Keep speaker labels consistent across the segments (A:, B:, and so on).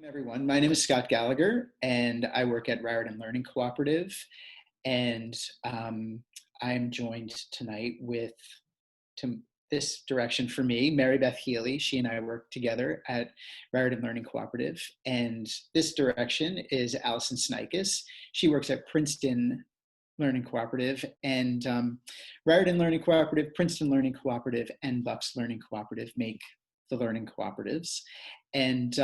A: Everyone. My name is Scott Gallagher, and I work at Raritan Learning Cooperative. And I'm joined tonight with, to this direction for me, Mary Beth Healy. She and I work together at Raritan Learning Cooperative. And this direction is Allison Snikes. She works at Princeton Learning Cooperative, and Raritan Learning Cooperative, Princeton Learning Cooperative, and Bucks Learning Cooperative make the learning cooperatives. And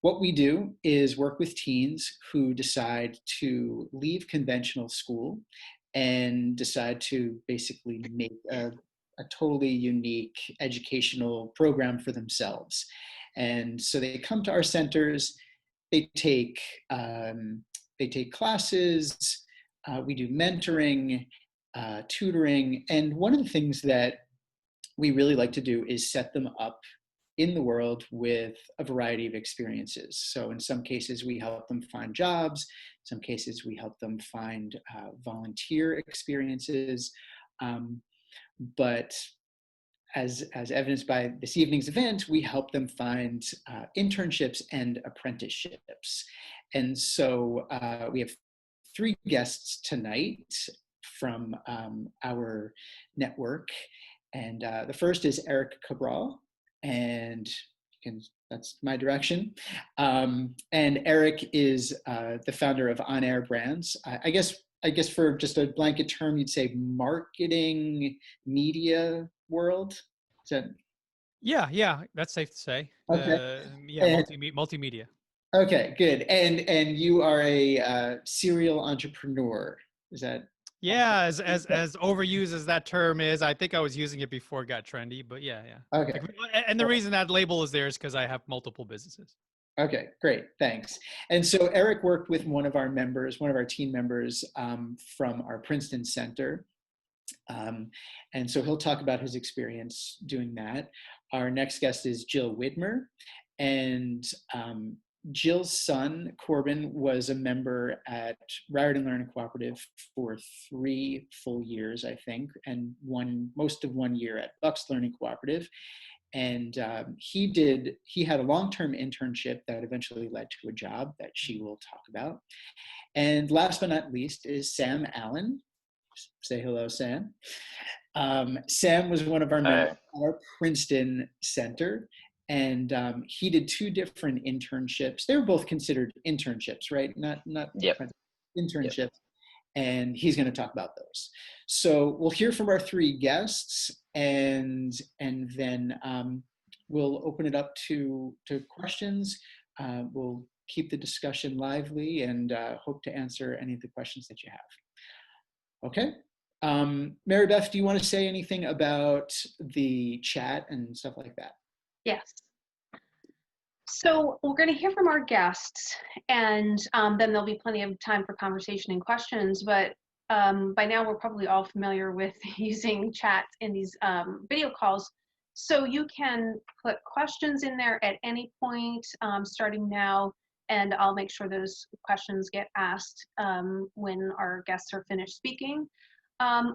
A: what we do is work with teens who decide to leave conventional school and decide to basically make a totally unique educational program for themselves. And so they come to our centers, they take classes, we do mentoring, tutoring, and one of the things that we really like to do is set them up in the world with a variety of experiences. So in some cases, we help them find jobs. In some cases, we help them find volunteer experiences. But as evidenced by this evening's event, we help them find internships and apprenticeships. And so we have 3 guests tonight from our network. And the first is Eric Cabral, and that's my direction. And Eric is the founder of On Air Brands. I guess for just a blanket term, you'd say marketing media world. Is that?
B: Yeah, that's safe to say.
A: Okay.
B: Multimedia.
A: Okay, good. And you are a serial entrepreneur. Is that?
B: Yeah, as overused as that term is, I think I was using it before it got trendy, but yeah.
A: Okay.
B: And the reason that label is there is because I have multiple businesses.
A: Okay, great, thanks. And so Eric worked with one of our team members from our Princeton Center. And so he'll talk about his experience doing that. Our next guest is Jill Widmer, and Jill's son, Corbin, was a member at Raritan Learning Cooperative for 3 full years, I think, and most of 1 year at Bucks Learning Cooperative. And he had a long-term internship that eventually led to a job that she will talk about. And last but not least is Sam Allen. Say hello, Sam. Sam was one of our members at our Princeton Center. And he did 2 different internships. They were both considered internships, right? Not
C: Yep.
A: internships.
C: Yep.
A: And he's going to talk about those. So we'll hear from our 3 guests, and then we'll open it up to questions. We'll keep the discussion lively and hope to answer any of the questions that you have. Okay. Mary Beth, do you want to say anything about the chat and stuff like that?
D: Yes. So we're going to hear from our guests, and then there'll be plenty of time for conversation and questions. But by now, we're probably all familiar with using chat in these video calls. So you can put questions in there at any point starting now, and I'll make sure those questions get asked when our guests are finished speaking.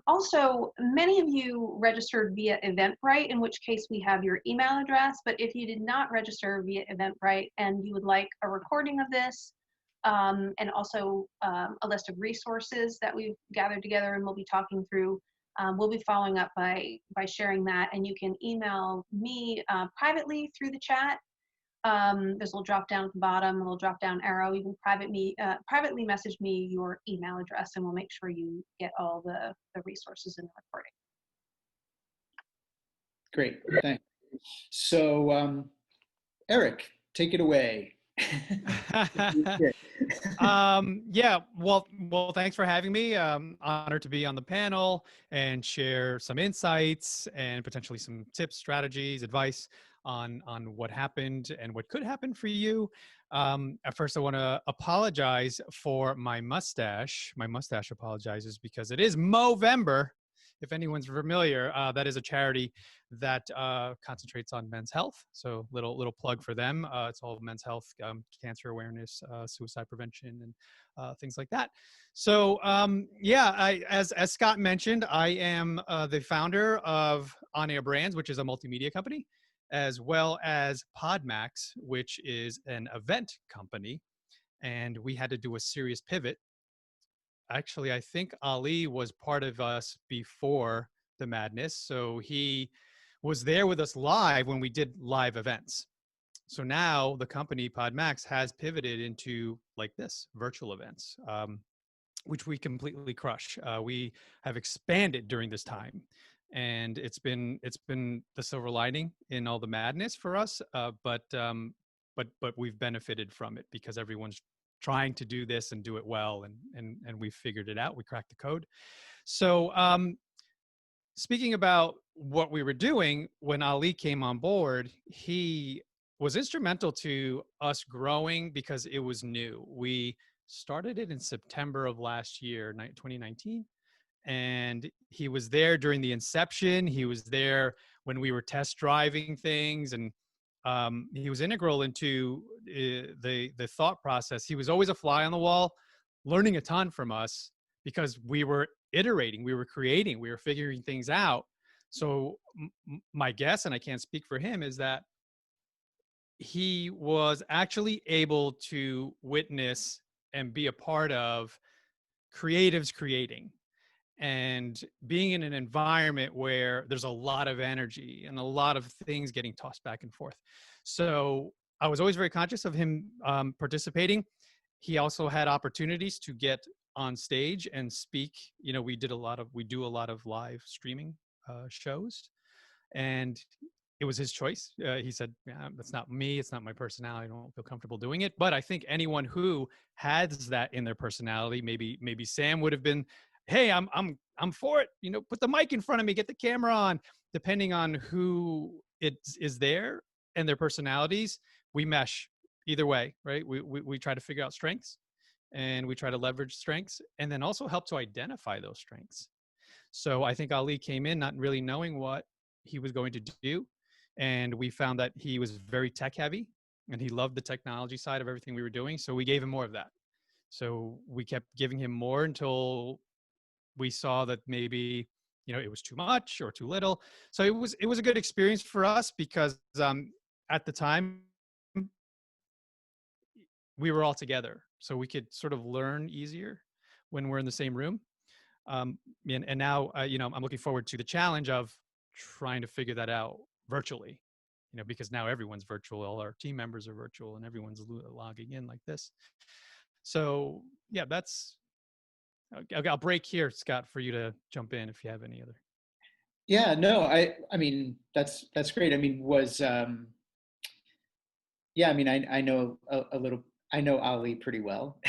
D: Also, many of you registered via Eventbrite, in which case we have your email address, but if you did not register via Eventbrite and you would like a recording of this, and also a list of resources that we've gathered together and we'll be talking through, we'll be following up by sharing that, and you can email me privately through the chat. There's a little drop down at the bottom, a little drop down arrow. You can privately message me your email address, and we'll make sure you get all the resources in the recording.
A: Great, thanks. So Eric, take it away.
B: Yeah, well, thanks for having me. Honored to be on the panel and share some insights and potentially some tips, strategies, advice on what happened and what could happen for you. At first, I want to apologize for my mustache. My mustache apologizes because it is Movember. If anyone's familiar, that is a charity that concentrates on men's health. So little plug for them. It's all men's health, cancer awareness, suicide prevention, and things like that. So yeah, as Scott mentioned, I am the founder of On Air Brands, which is a multimedia company. as well as Podmax, which is an event company. And we had to do a serious pivot. Actually, I think Ali was part of us before the madness. So he was there with us live when we did live events. So now the company Podmax has pivoted into like this virtual events, which we completely crush. We have expanded during this time, and it's been the silver lining in all the madness for us. But we've benefited from it because everyone's trying to do this and do it well, and we figured it out. We cracked the code. So speaking about what we were doing when Ali came on board, he was instrumental to us growing because it was new. We started it in September of last year, 2019. And he was there during the inception. He was there when we were test driving things, and he was integral into the thought process. He was always a fly on the wall, learning a ton from us because we were iterating, we were creating, we were figuring things out. So my guess, and I can't speak for him, is that he was actually able to witness and be a part of creatives creating and being in an environment where there's a lot of energy and a lot of things getting tossed back and forth. So I was always very conscious of him participating. He also had opportunities to get on stage and speak. You know, we do a lot of live streaming shows, and it was his choice. He said, yeah, "That's not me. It's not my personality. I don't feel comfortable doing it." But I think anyone who has that in their personality, maybe Sam would have been, "Hey, I'm for it. You know, put the mic in front of me, get the camera on." Depending on who it is there and their personalities, we mesh either way, right? We try to figure out strengths, and we try to leverage strengths, and then also help to identify those strengths. So I think Ali came in not really knowing what he was going to do. And we found that he was very tech heavy and he loved the technology side of everything we were doing. So we gave him more of that. So we kept giving him more until we saw that maybe, you know, it was too much or too little. So it was a good experience for us because at the time we were all together. So we could sort of learn easier when we're in the same room. And now, you know, I'm looking forward to the challenge of trying to figure that out virtually, you know, because now everyone's virtual, all our team members are virtual, and everyone's logging in like this. So yeah, I'll break here, Scott, for you to jump in if you have any other.
A: Yeah, no, I mean, that's great. I mean, yeah, I mean, I know a little, I know Ali pretty well.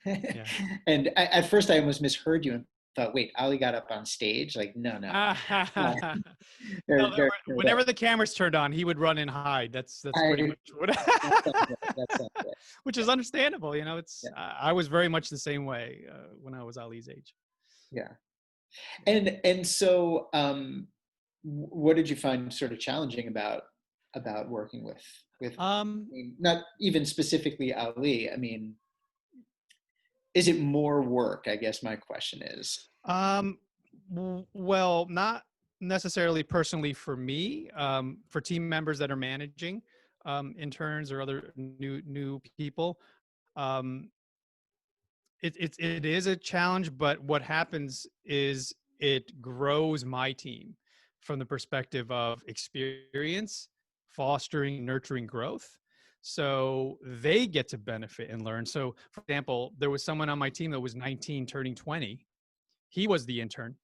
B: Yeah.
A: And at first I almost misheard you and thought, wait, Ali got up on stage? Like, no, no.
B: No,
A: Very
B: whenever the cameras turned on, he would run and hide. That's pretty much what.
A: that sounds right. That sounds right.
B: Which is understandable, you know. It's
A: Yeah.
B: I was very much the same way when I was Ali's age.
A: Yeah. And so, what did you find sort of challenging about working with I mean, not even specifically Ali? I mean, is it more work? I guess my question is.
B: Well, not necessarily personally for me. For team members that are managing interns or other new people, um, it is a challenge. But what happens is it grows my team from the perspective of experience, fostering, nurturing growth. So they get to benefit and learn. So, for example, there was someone on my team that was 19 turning 20. He was the intern,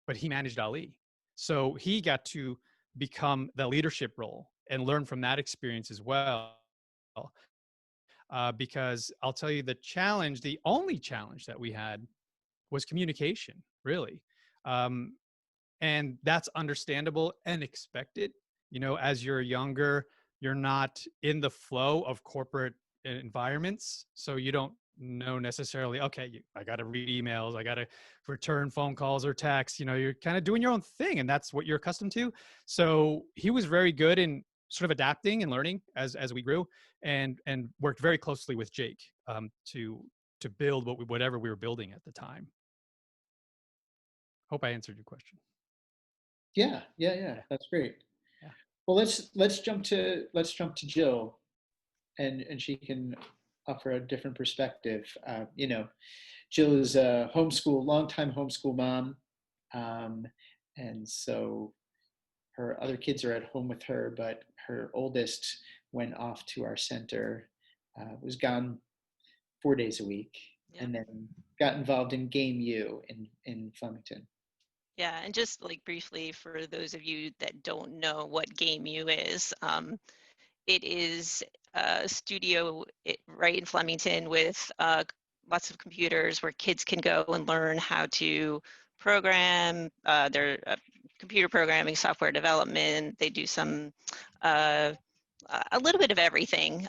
B: but he managed Ali. So he got to become the leadership role and learn from that experience as well. Because I'll tell you, the only challenge that we had was communication, really. Um, and that's understandable and expected. You know, as you're younger, you're not in the flow of corporate environments, so you don't know necessarily, okay, I got to read emails, I got to return phone calls or texts. You know, you're kind of doing your own thing, and that's what you're accustomed to. So he was very good in sort of adapting and learning as we grew, and worked very closely with Jake to build whatever we were building at the time. Hope I answered your question.
A: Yeah. That's great.
B: Yeah.
A: Well, let's jump to Jill, and she can offer a different perspective. Jill is a longtime homeschool mom, um, and so her other kids are at home with her, but her oldest went off to our center, was gone 4 days a week,
C: Yep.
A: and then got involved in Game U in Flemington.
C: Yeah, and just like briefly for those of you that don't know what Game U is, it is a studio right in Flemington with lots of computers where kids can go and learn how to program. Their computer programming, software development. They do some a little bit of everything.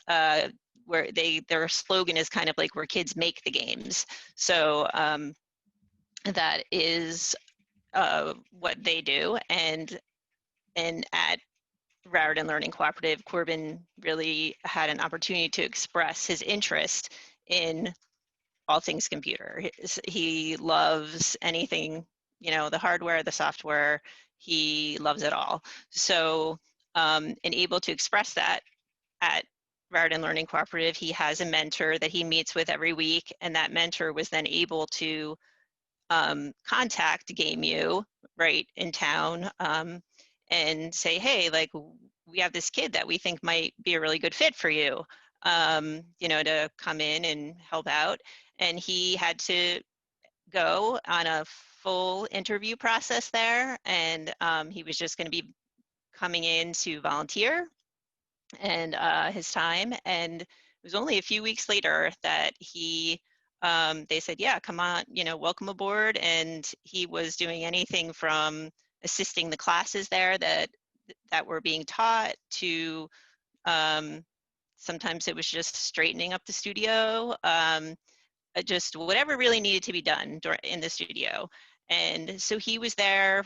C: Where their slogan is kind of like where kids make the games. So that is what they do, and at Raritan Learning Cooperative, Corbin really had an opportunity to express his interest in all things computer. He loves anything, the hardware, the software, he loves it all. So, and able to express that at Raritan Learning Cooperative, he has a mentor that he meets with every week, and that mentor was then able to contact GameU right in town and say, hey, like we have this kid that we think might be a really good fit for you, to come in and help out. And he had to go on a full interview process there, and he was just going to be coming in to volunteer and his time. And it was only a few weeks later that they said, yeah, come on, welcome aboard. And he was doing anything from assisting the classes there that were being taught to sometimes it was just straightening up the studio, just whatever really needed to be done in the studio. And so he was there.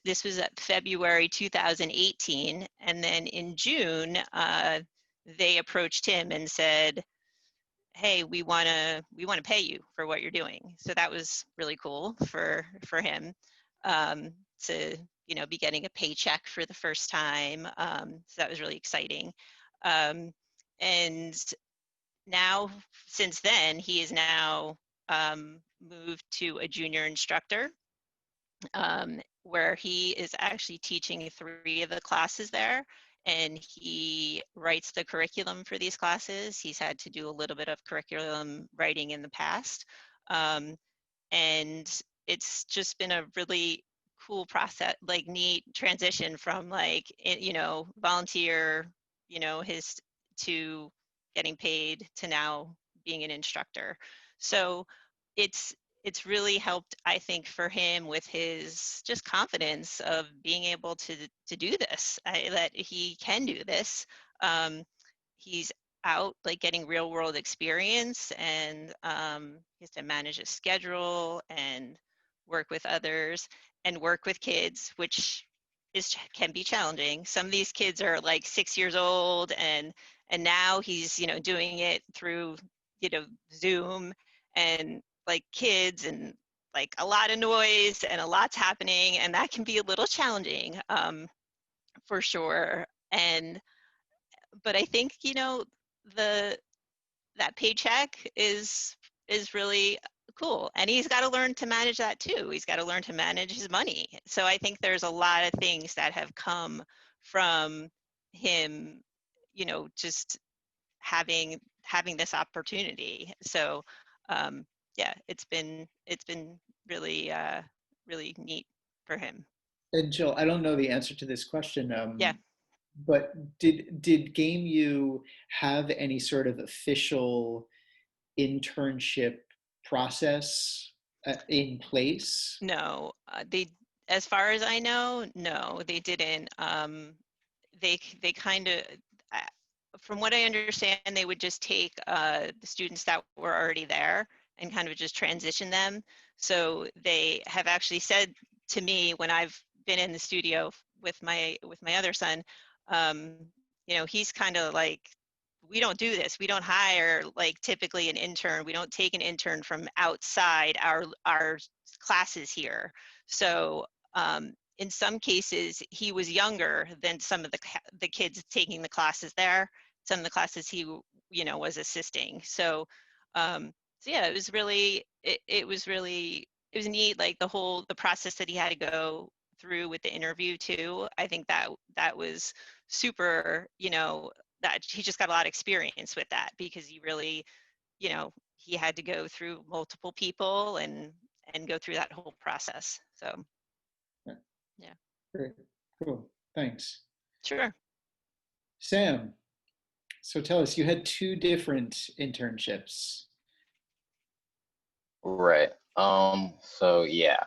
C: This was at February 2018, and then in June, they approached him and said, "Hey, we want to pay you for what you're doing." So that was really cool for him to be getting a paycheck for the first time. So that was really exciting. And now, since then, he is now moved to a junior instructor, where he is actually teaching 3 of the classes there, and he writes the curriculum for these classes. He's had to do a little bit of curriculum writing in the past, and it's just been a really cool process, like neat transition from volunteer, his to getting paid to now being an instructor. So it's really helped, I think, for him with his just confidence of being able to do this, that he can do this. He's out like getting real world experience, and he has to manage his schedule and work with others and work with kids, which can be challenging. Some of these kids are like 6 years old, and now he's doing it through Zoom, and like kids, and like a lot of noise and a lot's happening, and that can be a little challenging, for sure. But I think the that paycheck is really cool, and he's got to learn to manage that too. He's got to learn to manage his money. So I think there's a lot of things that have come from him, just having this opportunity. So yeah, it's been really really neat for him.
A: And Jill, I don't know the answer to this question,
C: Yeah.
A: but did Game U have any sort of official internship process in place?
C: No, they, as far as I know, no, they didn't. They kind of, from what I understand, they would just take the students that were already there and kind of just transition them. So they have actually said to me when I've been in the studio with my other son, he's kind of like, we don't do this. We don't hire like typically an intern. We don't take an intern from outside our classes here. So in some cases, he was younger than some of the kids taking the classes there. Some of the classes he, you know, was assisting. So, so yeah, it was really, it was neat. Like the process that he had to go through with the interview too. I think that was super, you know, that he just got a lot of experience with that, because he really, you know, he had to go through multiple people and go through that whole process. So,
A: Yeah.
C: yeah.
A: Great. Cool. Thanks.
C: Sure.
A: Sam, so tell us, you had two different internships.
E: Right. So yeah,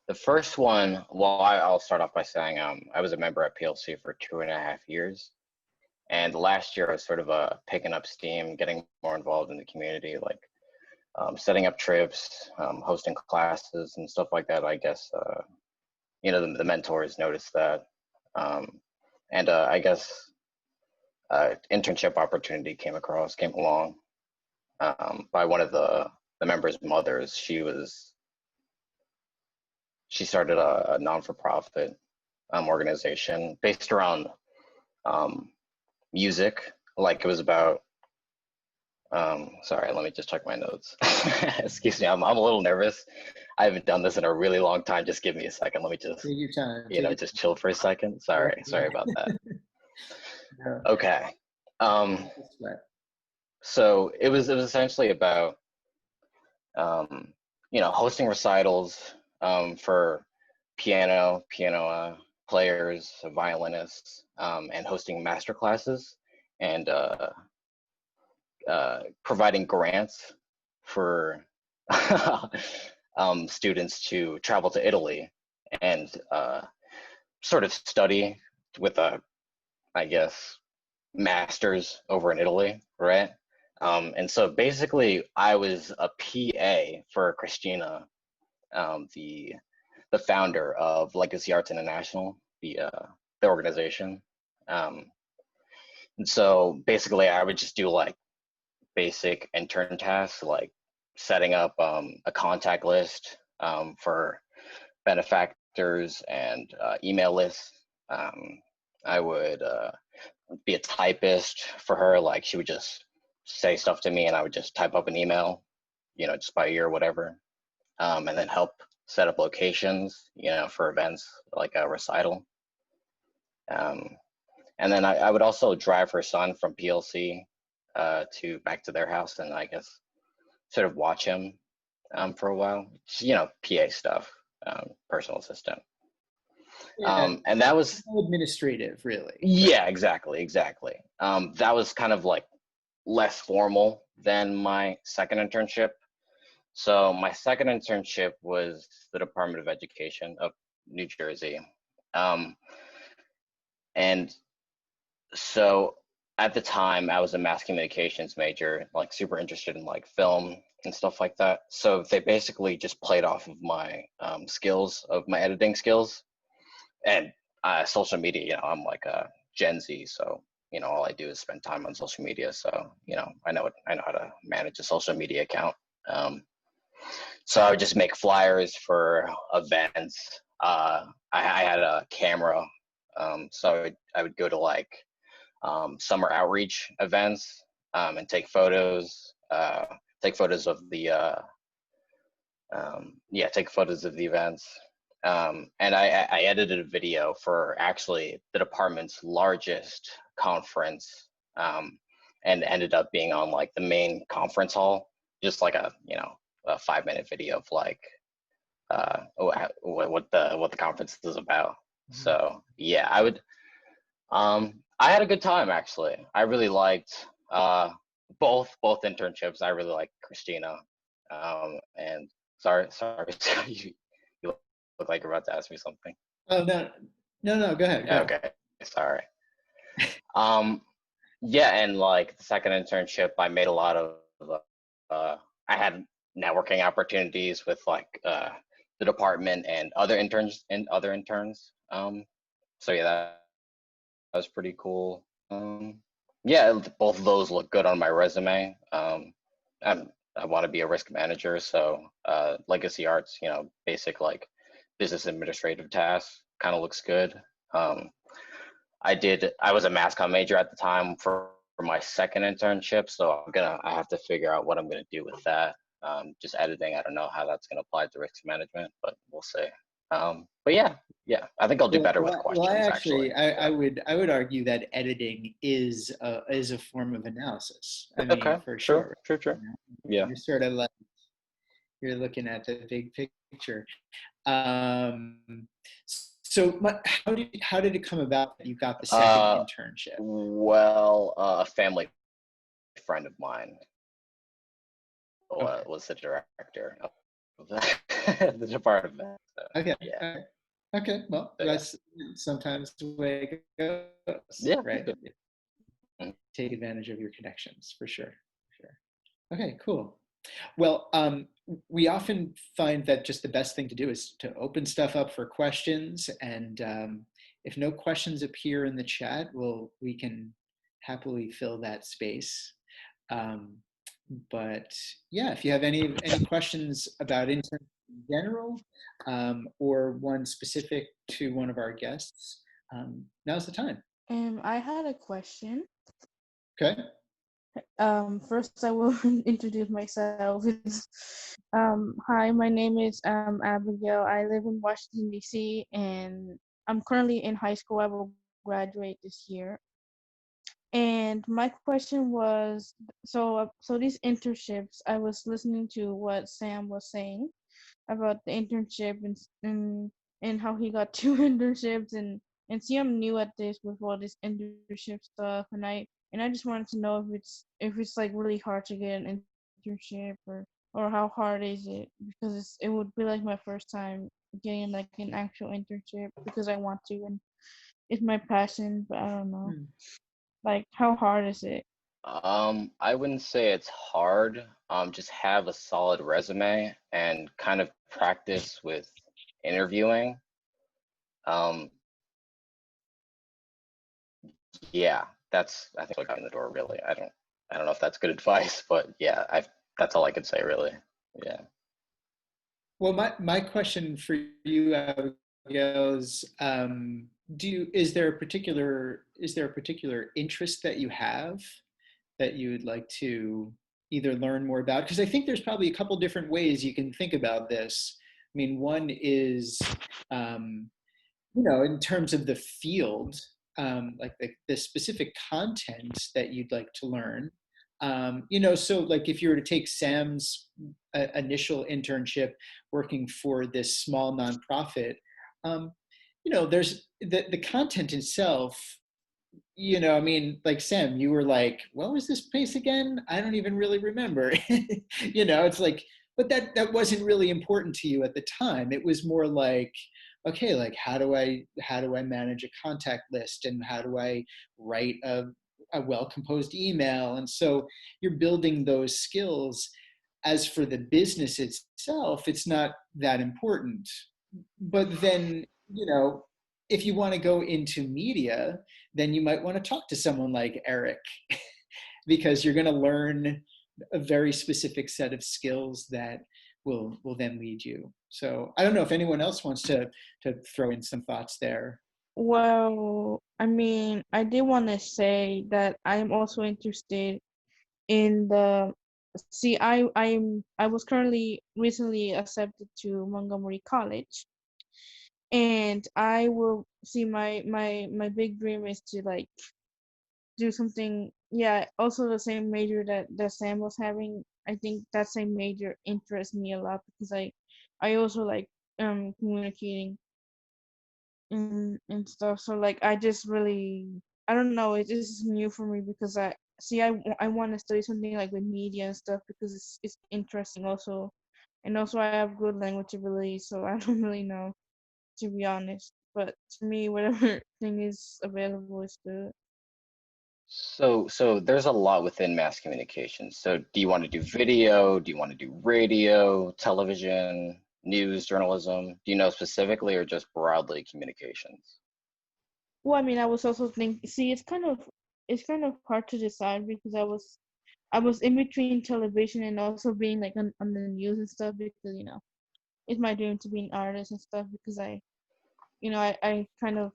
E: the first one, well, I'll start off by saying, I was a member at PLC for 2.5 years. And last year I was sort of picking up steam, getting more involved in the community, like setting up trips, hosting classes and stuff like that. I guess, you know, the mentors noticed that. And I guess internship opportunity came along by one of the members' mothers. She started a non-for-profit organization based around music. Like it was about, sorry, let me just check my notes. Excuse me, I'm a little nervous. I haven't done this in a really long time. Just give me a second. Let me just,
A: Take your time.
E: you know, just chill for a second. Sorry about that.
A: No,
E: Okay.
A: it's sweat.
E: So it was essentially about, you know, hosting recitals for piano players, violinists, and hosting master classes, and providing grants for students to travel to Italy and sort of study with a, I guess, master's over in Italy, right? And so basically, I was a PA for Christina, the founder of Legacy Arts International, the organization. And so basically, I would just do like basic intern tasks, like setting up a contact list for benefactors and email lists. I would be a typist for her. Like she would just say stuff to me and I would just type up an email, you know, just by ear, whatever. And then help set up locations, you know, for events like a recital. And then I would also drive her son from PLC to back to their house, and I guess sort of watch him for a while. You know, PA stuff, personal assistant.
A: Yeah,
E: And that was
A: administrative, really.
E: yeah, exactly. That was kind of like less formal than my second internship. So my second internship was the Department of Education of New Jersey. And so at the time I was a mass communications major, like super interested in like film and stuff like that. So they basically just played off of my skills, of my editing skills. And social media, you know, I'm like a Gen Z, so you know, all I do is spend time on social media. So you know, I know how to manage a social media account. So I would just make flyers for events. I had a camera, so I would go to like summer outreach events and take photos. Take photos of the take photos of the events. And I edited a video for actually the department's largest conference, and ended up being on like the main conference hall, just like a, you know, a 5-minute video of like what the conference is about. Mm-hmm. So yeah, I had a good time actually. I really liked both internships. I really liked Christina, and sorry, you look like you're about to ask me something.
A: Oh no, go ahead.
E: Okay, sorry. Yeah, and like the second internship, I made a lot of I had networking opportunities with like the department and other interns. So yeah, that was pretty cool. Yeah, both of those look good on my resume. I want to be a risk manager, so Legacy Arts, you know, basic like business administrative tasks, kind of looks good. Um, I was a mass comm major at the time for my second internship, so I have to figure out what I'm gonna do with that. Just editing, I don't know how that's gonna apply to risk management, but we'll see. But yeah, I think I'll do better with
A: I
E: questions actually.
A: actually, I
E: Yeah.
A: would argue that editing is a form of analysis. I mean,
E: Okay,
A: for
E: true,
A: sure.
E: true, true.
A: You know,
E: Yeah.
A: you're sort of like you're looking at the big picture. Um, so, how did it come about that you got the second
E: Uh,
A: internship?
E: well, a family friend of mine
A: Okay.
E: was the director of the department. So,
A: Okay.
E: yeah.
A: Okay. Okay. Well,
E: So, yeah.
A: that's sometimes the way it goes,
E: Yeah.
A: right?
E: Good. Mhm.
A: Take advantage of your connections for sure. Sure. Okay. Cool. Well, we often find that just the best thing to do is to open stuff up for questions, and if no questions appear in the chat, we can happily fill that space. Um, but yeah, if you have any questions about intern in general, or one specific to one of our guests, now's the time.
F: I had a question.
A: Okay.
F: First I will introduce myself. Hi, my name is Abigail. I live in Washington D.C. and I'm currently in high school. I will graduate this year. And my question was, so these internships. I was listening to what Sam was saying about the internship and how he got two internships and see I'm new at this with all this internship stuff and I just wanted to know if it's like really hard to get an internship or how hard is it because it would be like my first time getting like an actual internship because I want to and it's my passion but I don't know
A: Hmm.
F: like how hard is it?
E: I wouldn't say it's hard. Just have a solid resume and kind of practice with interviewing. Um, yeah, that's I think what got in the door really. I don't know if that's good advice, but yeah, that's all I could say really. Yeah.
A: Well, my question for you, Abigail, is is there a particular interest that you have that you would like to either learn more about? Because I think there's probably a couple different ways you can think about this. I mean, one is um, in terms of the field, like the specific content that you'd like to learn. So like if you were to take Sam's initial internship working for this small nonprofit, there's the content itself. I mean, like Sam, you were like, what was this place again? I don't even really remember. It's like, but that wasn't really important to you at the time. It was more like, okay, like how do I manage a contact list and how do I write a well-composed email? And so you're building those skills. As for the business itself, it's not that important. But then, if you want to go into media, then you might want to talk to someone like Eric because you're going to learn a very specific set of skills that will then lead you. So I don't know if anyone else wants to throw in some thoughts there.
F: Well, I mean, I did want to say that I'm also interested in the see I was currently recently accepted to Montgomery College and I will see my big dream is to like do something also the same major that Sam was having. I think that same major interests me a lot because I also like communicating and stuff. So like I just really I don't know. It is new for me because I want to study something like with media and stuff because it's interesting also, and also I have good language ability. So I don't really know to be honest. But to me, whatever thing is available is good.
E: So there's a lot within mass communication. So do you want to do video? Do you want to do radio, television, news, journalism? Do you know specifically or just broadly communications?
F: Well, I mean, I was also thinking. See, it's kind of hard to decide because I was in between television and also being like on the news and stuff because it's my dream to be an artist and stuff because I kind of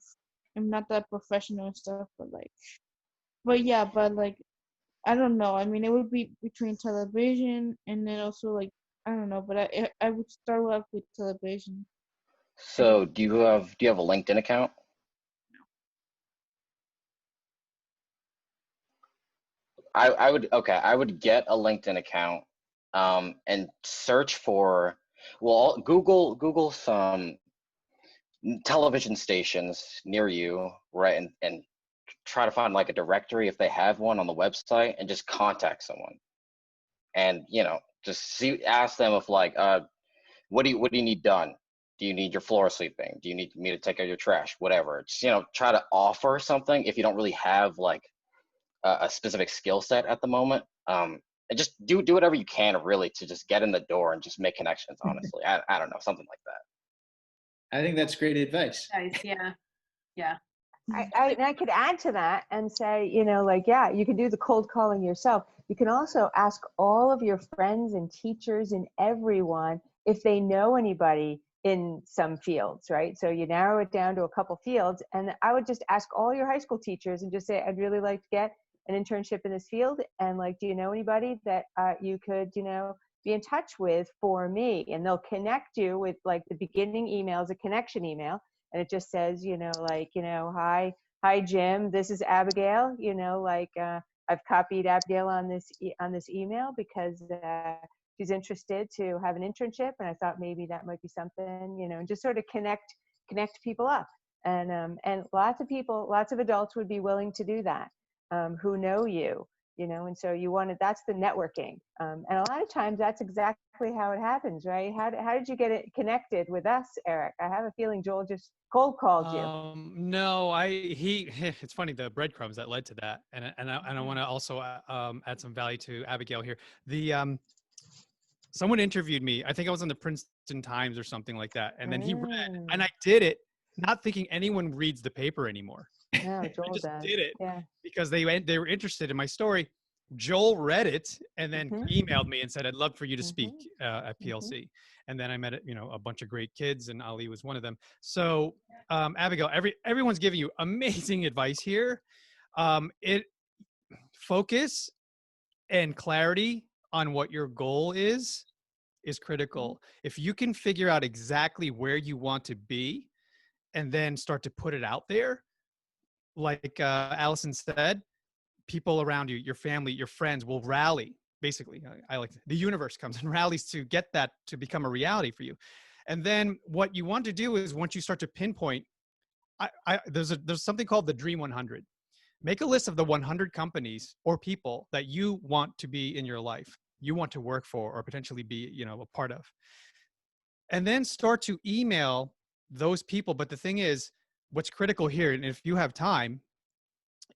F: am not that professional and stuff, but yeah, but like, I don't know. I mean, it would be between television and then also like, I don't know, but I would start off with television.
E: So do you have a LinkedIn account? I would get a LinkedIn account, and search for, well, Google some television stations near you, right? And try to find like a directory if they have one on the website, and just contact someone, and just ask them if like, what do you need done? Do you need your floor sweeping? Do you need me to take out your trash? Whatever. Just try to offer something if you don't really have like a specific skill set at the moment. And just do whatever you can really to just get in the door and just make connections. Honestly, I don't know, something like that.
A: I think that's great advice.
D: Nice. Yeah. Yeah.
G: And I could add to that and say, yeah, you can do the cold calling yourself. You can also ask all of your friends and teachers and everyone if they know anybody in some fields, right? So you narrow it down to a couple fields, and I would just ask all your high school teachers and just say, I'd really like to get an internship in this field, and like, do you know anybody that you could, be in touch with for me? And they'll connect you with like the beginning email is a connection email, and it just says, hi Jim, this is Abigail, I've copied Abigail on this email because she's interested to have an internship, and I thought maybe that might be something, and just sort of connect people up. And lots of adults would be willing to do that, who know you, and so that's the networking. And a lot of times that's exactly how it happens, right? How did you get it connected with us, Eric? I have a feeling Joel just cold called you.
B: No, it's funny, the breadcrumbs that led to that. And I want to also add some value to Abigail here. Someone interviewed me. I think I was on the Princeton Times or something like that. And then he read, and I did it, not thinking anyone reads the paper anymore.
G: No, Joel
B: I just
G: does.
B: did it
G: Yeah.
B: because they were interested in my story. Joel read it and then emailed me and said, I'd love for you to speak at PLC. And then I met, a bunch of great kids, and Ali was one of them. So Abigail, everyone's giving you amazing advice here. Focus and clarity on what your goal is critical. If you can figure out exactly where you want to be and then start to put it out there, like Allison said, people around you, your family, your friends will rally. Basically, the universe comes and rallies to get that to become a reality for you. And then what you want to do is, once you start to pinpoint, there's something called the Dream 100. Make a list of the 100 companies or people that you want to be in your life, you want to work for, or potentially be, a part of. And then start to email those people. But the thing is, what's critical here, and if you have time,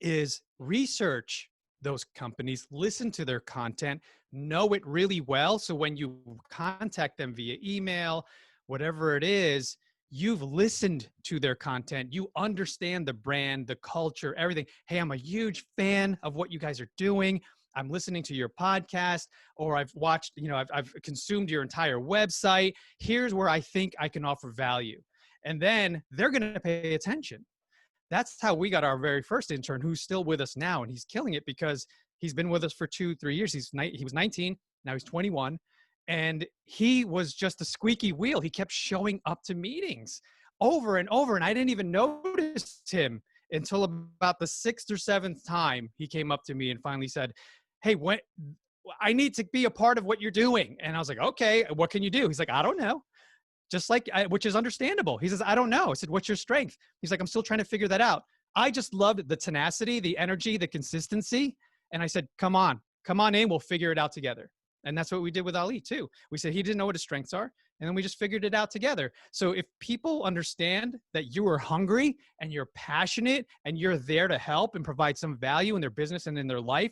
B: is research those companies, listen to their content, know it really well. So when you contact them via email, whatever it is, you've listened to their content, you understand the brand, the culture, everything. Hey, I'm a huge fan of what you guys are doing. I'm listening to your podcast, or I've watched, I've consumed your entire website. Here's where I think I can offer value. And then they're going to pay attention. That's how we got our very first intern, who's still with us now, and he's killing it because he's been with us for 2-3 years. He was 19, now he's 21, and he was just a squeaky wheel. He kept showing up to meetings over and over, and I didn't even notice him until about the 6th or 7th time he came up to me and finally said, hey, I need to be a part of what you're doing. And I was like, okay, what can you do? He's like, I don't know. Just like, which is understandable. He says, I don't know. I said, what's your strength? He's like, I'm still trying to figure that out. I just loved the tenacity, the energy, the consistency. And I said, come on in, we'll figure it out together. And that's what we did with Ali too. We said he didn't know what his strengths are, and then we just figured it out together. So if people understand that you are hungry and you're passionate and you're there to help and provide some value in their business and in their life,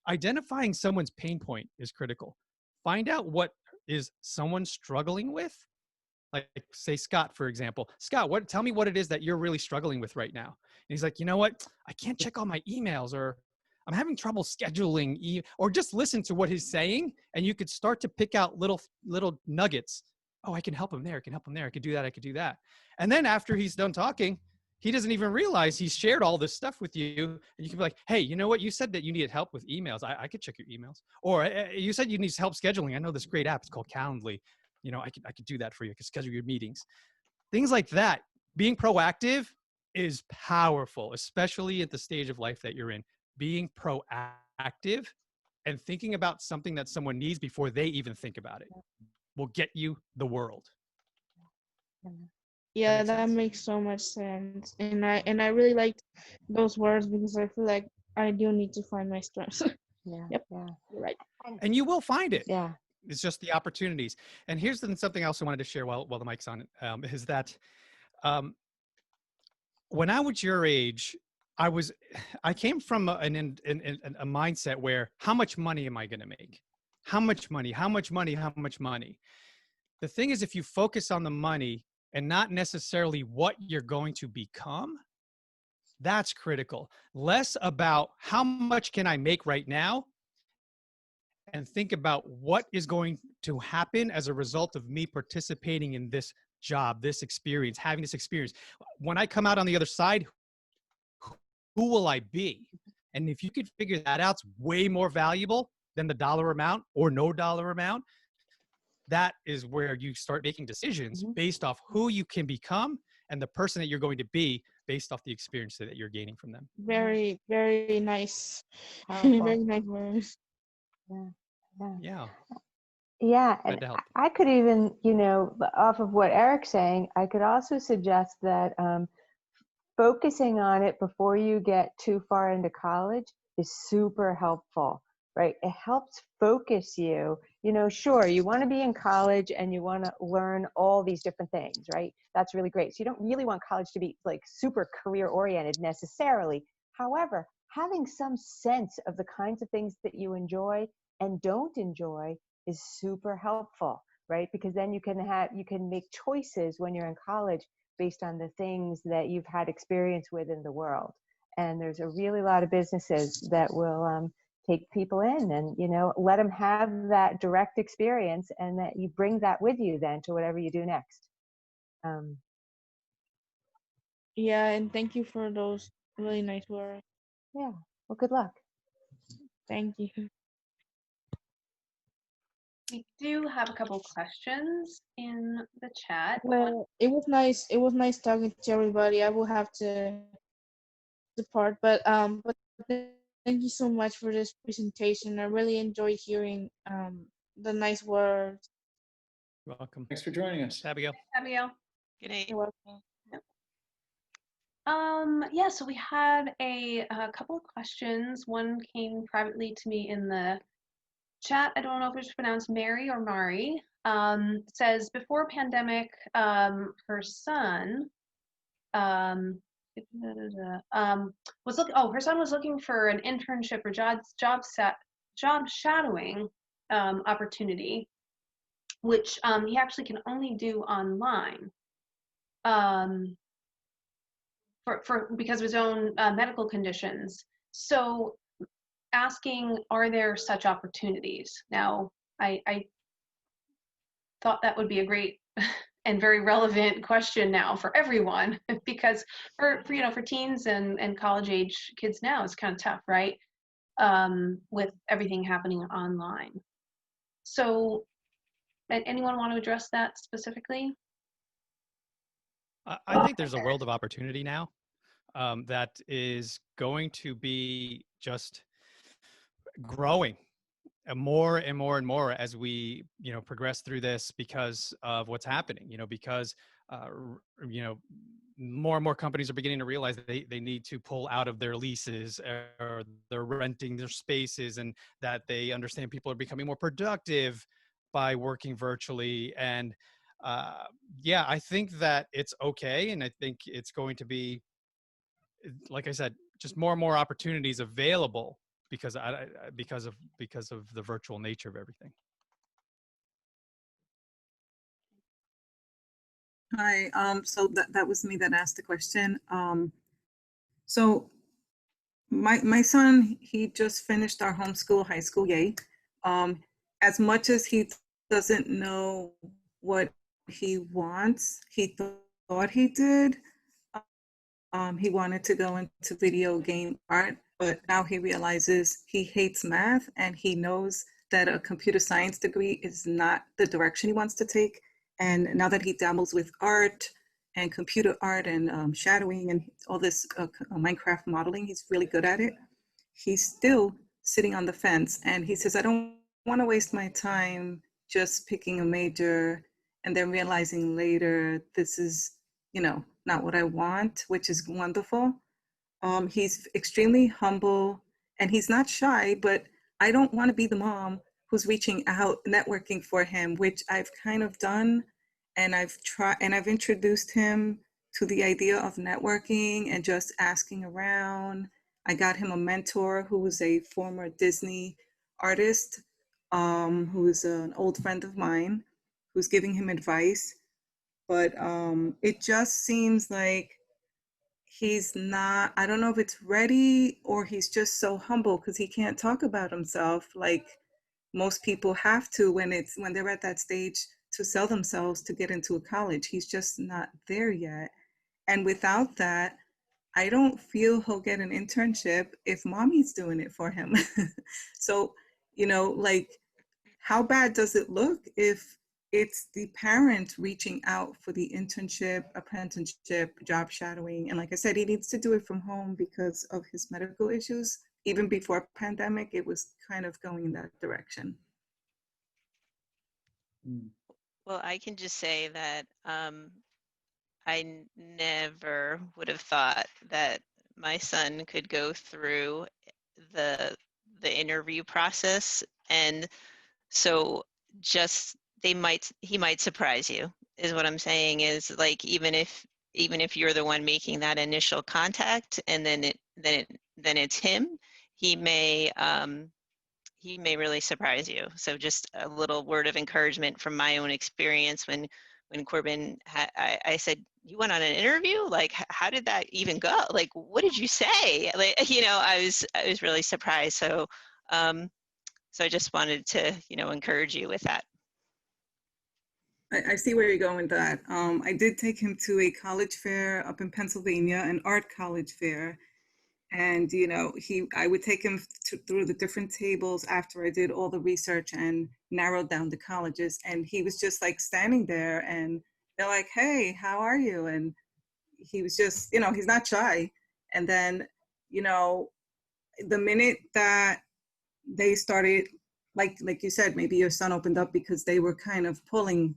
B: identifying someone's pain point is critical. Find out what is someone struggling with. Like, say Scott, for example. Scott, tell me what it is that you're really struggling with right now. And he's like, you know what? I can't check all my emails, or I'm having trouble scheduling, or just listen to what he's saying. And you could start to pick out little nuggets oh, I can help him there. I can help him there. I could do that. I could do that. And then after he's done talking, he doesn't even realize he's shared all this stuff with you. And you can be like, hey, you know what? You said that you needed help with emails. I could check your emails. Or you said you need help scheduling. I know this great app. It's called Calendly. You know, I could do that for you. I could schedule your meetings. Things like that. Being proactive is powerful, especially at the stage of life that you're in. Being proactive and thinking about something that someone needs before they even think about it will get you the world.
F: Yeah,
B: That
F: that
B: makes sense?
F: makes so much sense. And I really liked those words because I feel like I do need to find my strengths.
G: Yeah.
F: Yep.
G: Yeah.
F: You're right.
B: And you will find it.
G: Yeah.
B: It's just the opportunities. And here's something else I wanted to share while the mic's on, is that when I was your age, I came from a mindset where, how much money am I going to make? How much money? How much money? How much money? The thing is, if you focus on the money and not necessarily what you're going to become, that's critical. Less about how much can I make right now, and think about what is going to happen as a result of me participating in this job, this experience, having this experience. When I come out on the other side, who will I be? And if you could figure that out, it's way more valuable than the dollar amount or no dollar amount. That is where you start making decisions based off who you can become and the person that you're going to be based off the experience that you're gaining from them.
F: Very, very nice.
G: Powerful.
F: Very nice words.
G: Yeah. Yeah.
B: Yeah.
G: Yeah,
B: Glad
G: and
B: to help.
G: I could even, off of what Eric's saying, I could also suggest that focusing on it before you get too far into college is super helpful, right? It helps focus you. Sure, you want to be in college and you want to learn all these different things, right? That's really great. So you don't really want college to be like super career oriented necessarily. However, having some sense of the kinds of things that you enjoy and don't enjoy is super helpful, right? Because then you can make choices when you're in college based on the things that you've had experience with in the world. And there's a really lot of businesses that will take people in and, let them have that direct experience, and that you bring that with you then to whatever you do next.
F: Yeah, and thank you for those really nice words.
G: Yeah. Well, good luck.
F: Thank you.
D: We do have a couple questions in the chat.
F: Well, it was nice. It was nice talking to everybody. I will have to depart, but thank you so much for this presentation. I really enjoyed hearing the nice words.
B: You're welcome.
A: Thanks for joining us.
B: Abigail.
D: Abigail.
C: Good night.
F: You're welcome.
D: Yeah, so we had a couple of questions. One came privately to me in the chat. I don't know if it's pronounced Mary or Mari. Says before pandemic, her son her son was looking for an internship or job shadowing opportunity, which he actually can only do online. For because of his own medical conditions. So asking, are there such opportunities? Now, I thought that would be a great and very relevant question now for everyone, because for teens and college age kids now, it's kind of tough, right? With everything happening online. So anyone want to address that specifically?
B: I think there's a world of opportunity now that is going to be just growing more and more and more as we progress through this, because of what's happening, because more and more companies are beginning to realize that they need to pull out of their leases, or they're renting their spaces, and that they understand people are becoming more productive by working virtually. And I think that it's okay, and I think it's going to be, like I said, just more and more opportunities available because of the virtual nature of everything.
H: Hi, so that was me that asked the question. So my son, he just finished our homeschool high school, yay. As much as he doesn't know what he wants. Thought he did. He wanted to go into video game art, but now he realizes he hates math and he knows that a computer science degree is not the direction he wants to take. And now that he dabbles with art and computer art and shadowing and all this Minecraft modeling, he's really good at it. He's still sitting on the fence and he says, I don't want to waste my time just picking a major and then realizing later this is, not what I want, which is wonderful. He's extremely humble and he's not shy, but I don't want to be the mom who's reaching out, networking for him, which I've kind of done. And I've introduced him to the idea of networking and just asking around. I got him a mentor who was a former Disney artist, who is an old friend of mine, who's giving him advice. But it just seems like he's not, I don't know if it's ready or he's just so humble because he can't talk about himself like most people have to when they're at that stage to sell themselves to get into a college. He's just not there yet. And without that, I don't feel he'll get an internship if mommy's doing it for him. So, like, how bad does it look if it's the parent reaching out for the internship, apprenticeship, job shadowing? And like I said, he needs to do it from home because of his medical issues. Even before pandemic, it was kind of going in that direction.
C: Well, I can just say that I never would have thought that my son could go through the interview process, and so just he might surprise you, is what I'm saying. Is like even if you're the one making that initial contact, and then it's him, he may really surprise you. So just a little word of encouragement from my own experience when Corbin I said, you went on an interview? Like, how did that even go? Like, what did you say? Like, I was really surprised. So, so I just wanted to, encourage you with that.
H: I see where you're going with that. I did take him to a college fair up in Pennsylvania, an art college fair. And, I would take him through the different tables after I did all the research and narrowed down the colleges. And he was just like standing there and they're like, hey, how are you? And he was just, he's not shy. And then, the minute that they started, like you said, maybe your son opened up because they were kind of pulling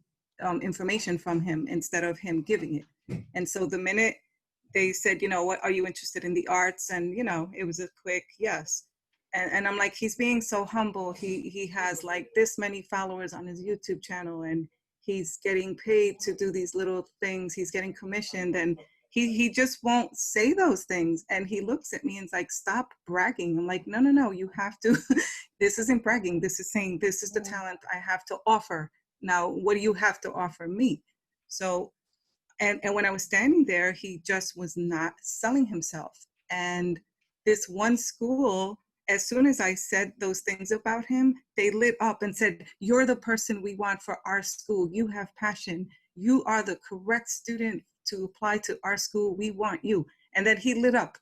H: information from him instead of him giving it. And so the minute they said, what, are you interested in the arts? And, it was a quick yes. And I'm like, he's being so humble. He has like this many followers on his YouTube channel and he's getting paid to do these little things. He's getting commissioned and he just won't say those things. And he looks at me and is like, stop bragging. I'm like, no, you have to, this isn't bragging. This is saying, this is the talent I have to offer. Now, what do you have to offer me? So, and when I was standing there, he just was not selling himself. And this one school, as soon as I said those things about him, they lit up and said, you're the person we want for our school. You have passion. You are the correct student to apply to our school. We want you. And then he lit up.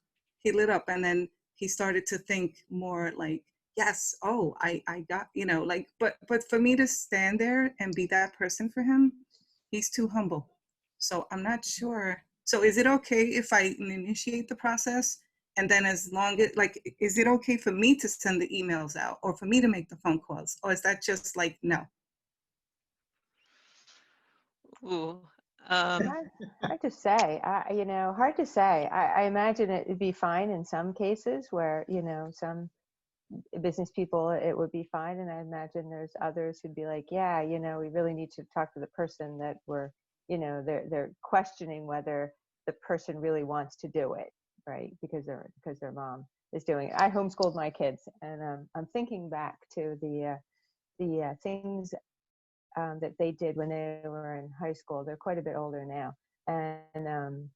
H: And then he started to think more like, yes, oh, I got, like, but for me to stand there and be that person for him, he's too humble. So I'm not sure. So is it okay if I initiate the process? And then as long as, like, is it okay for me to send the emails out or for me to make the phone calls? Or is that just like, no?
C: Ooh.
G: Hard to say. Hard to say. I imagine it'd be fine in some cases where, some business people, it would be fine. And I imagine there's others who'd be like, yeah, we really need to talk to the person that we're, they're questioning whether the person really wants to do it, right? Because their mom is doing it. I homeschooled my kids, and I'm thinking back to the things that they did when they were in high school. They're quite a bit older now, and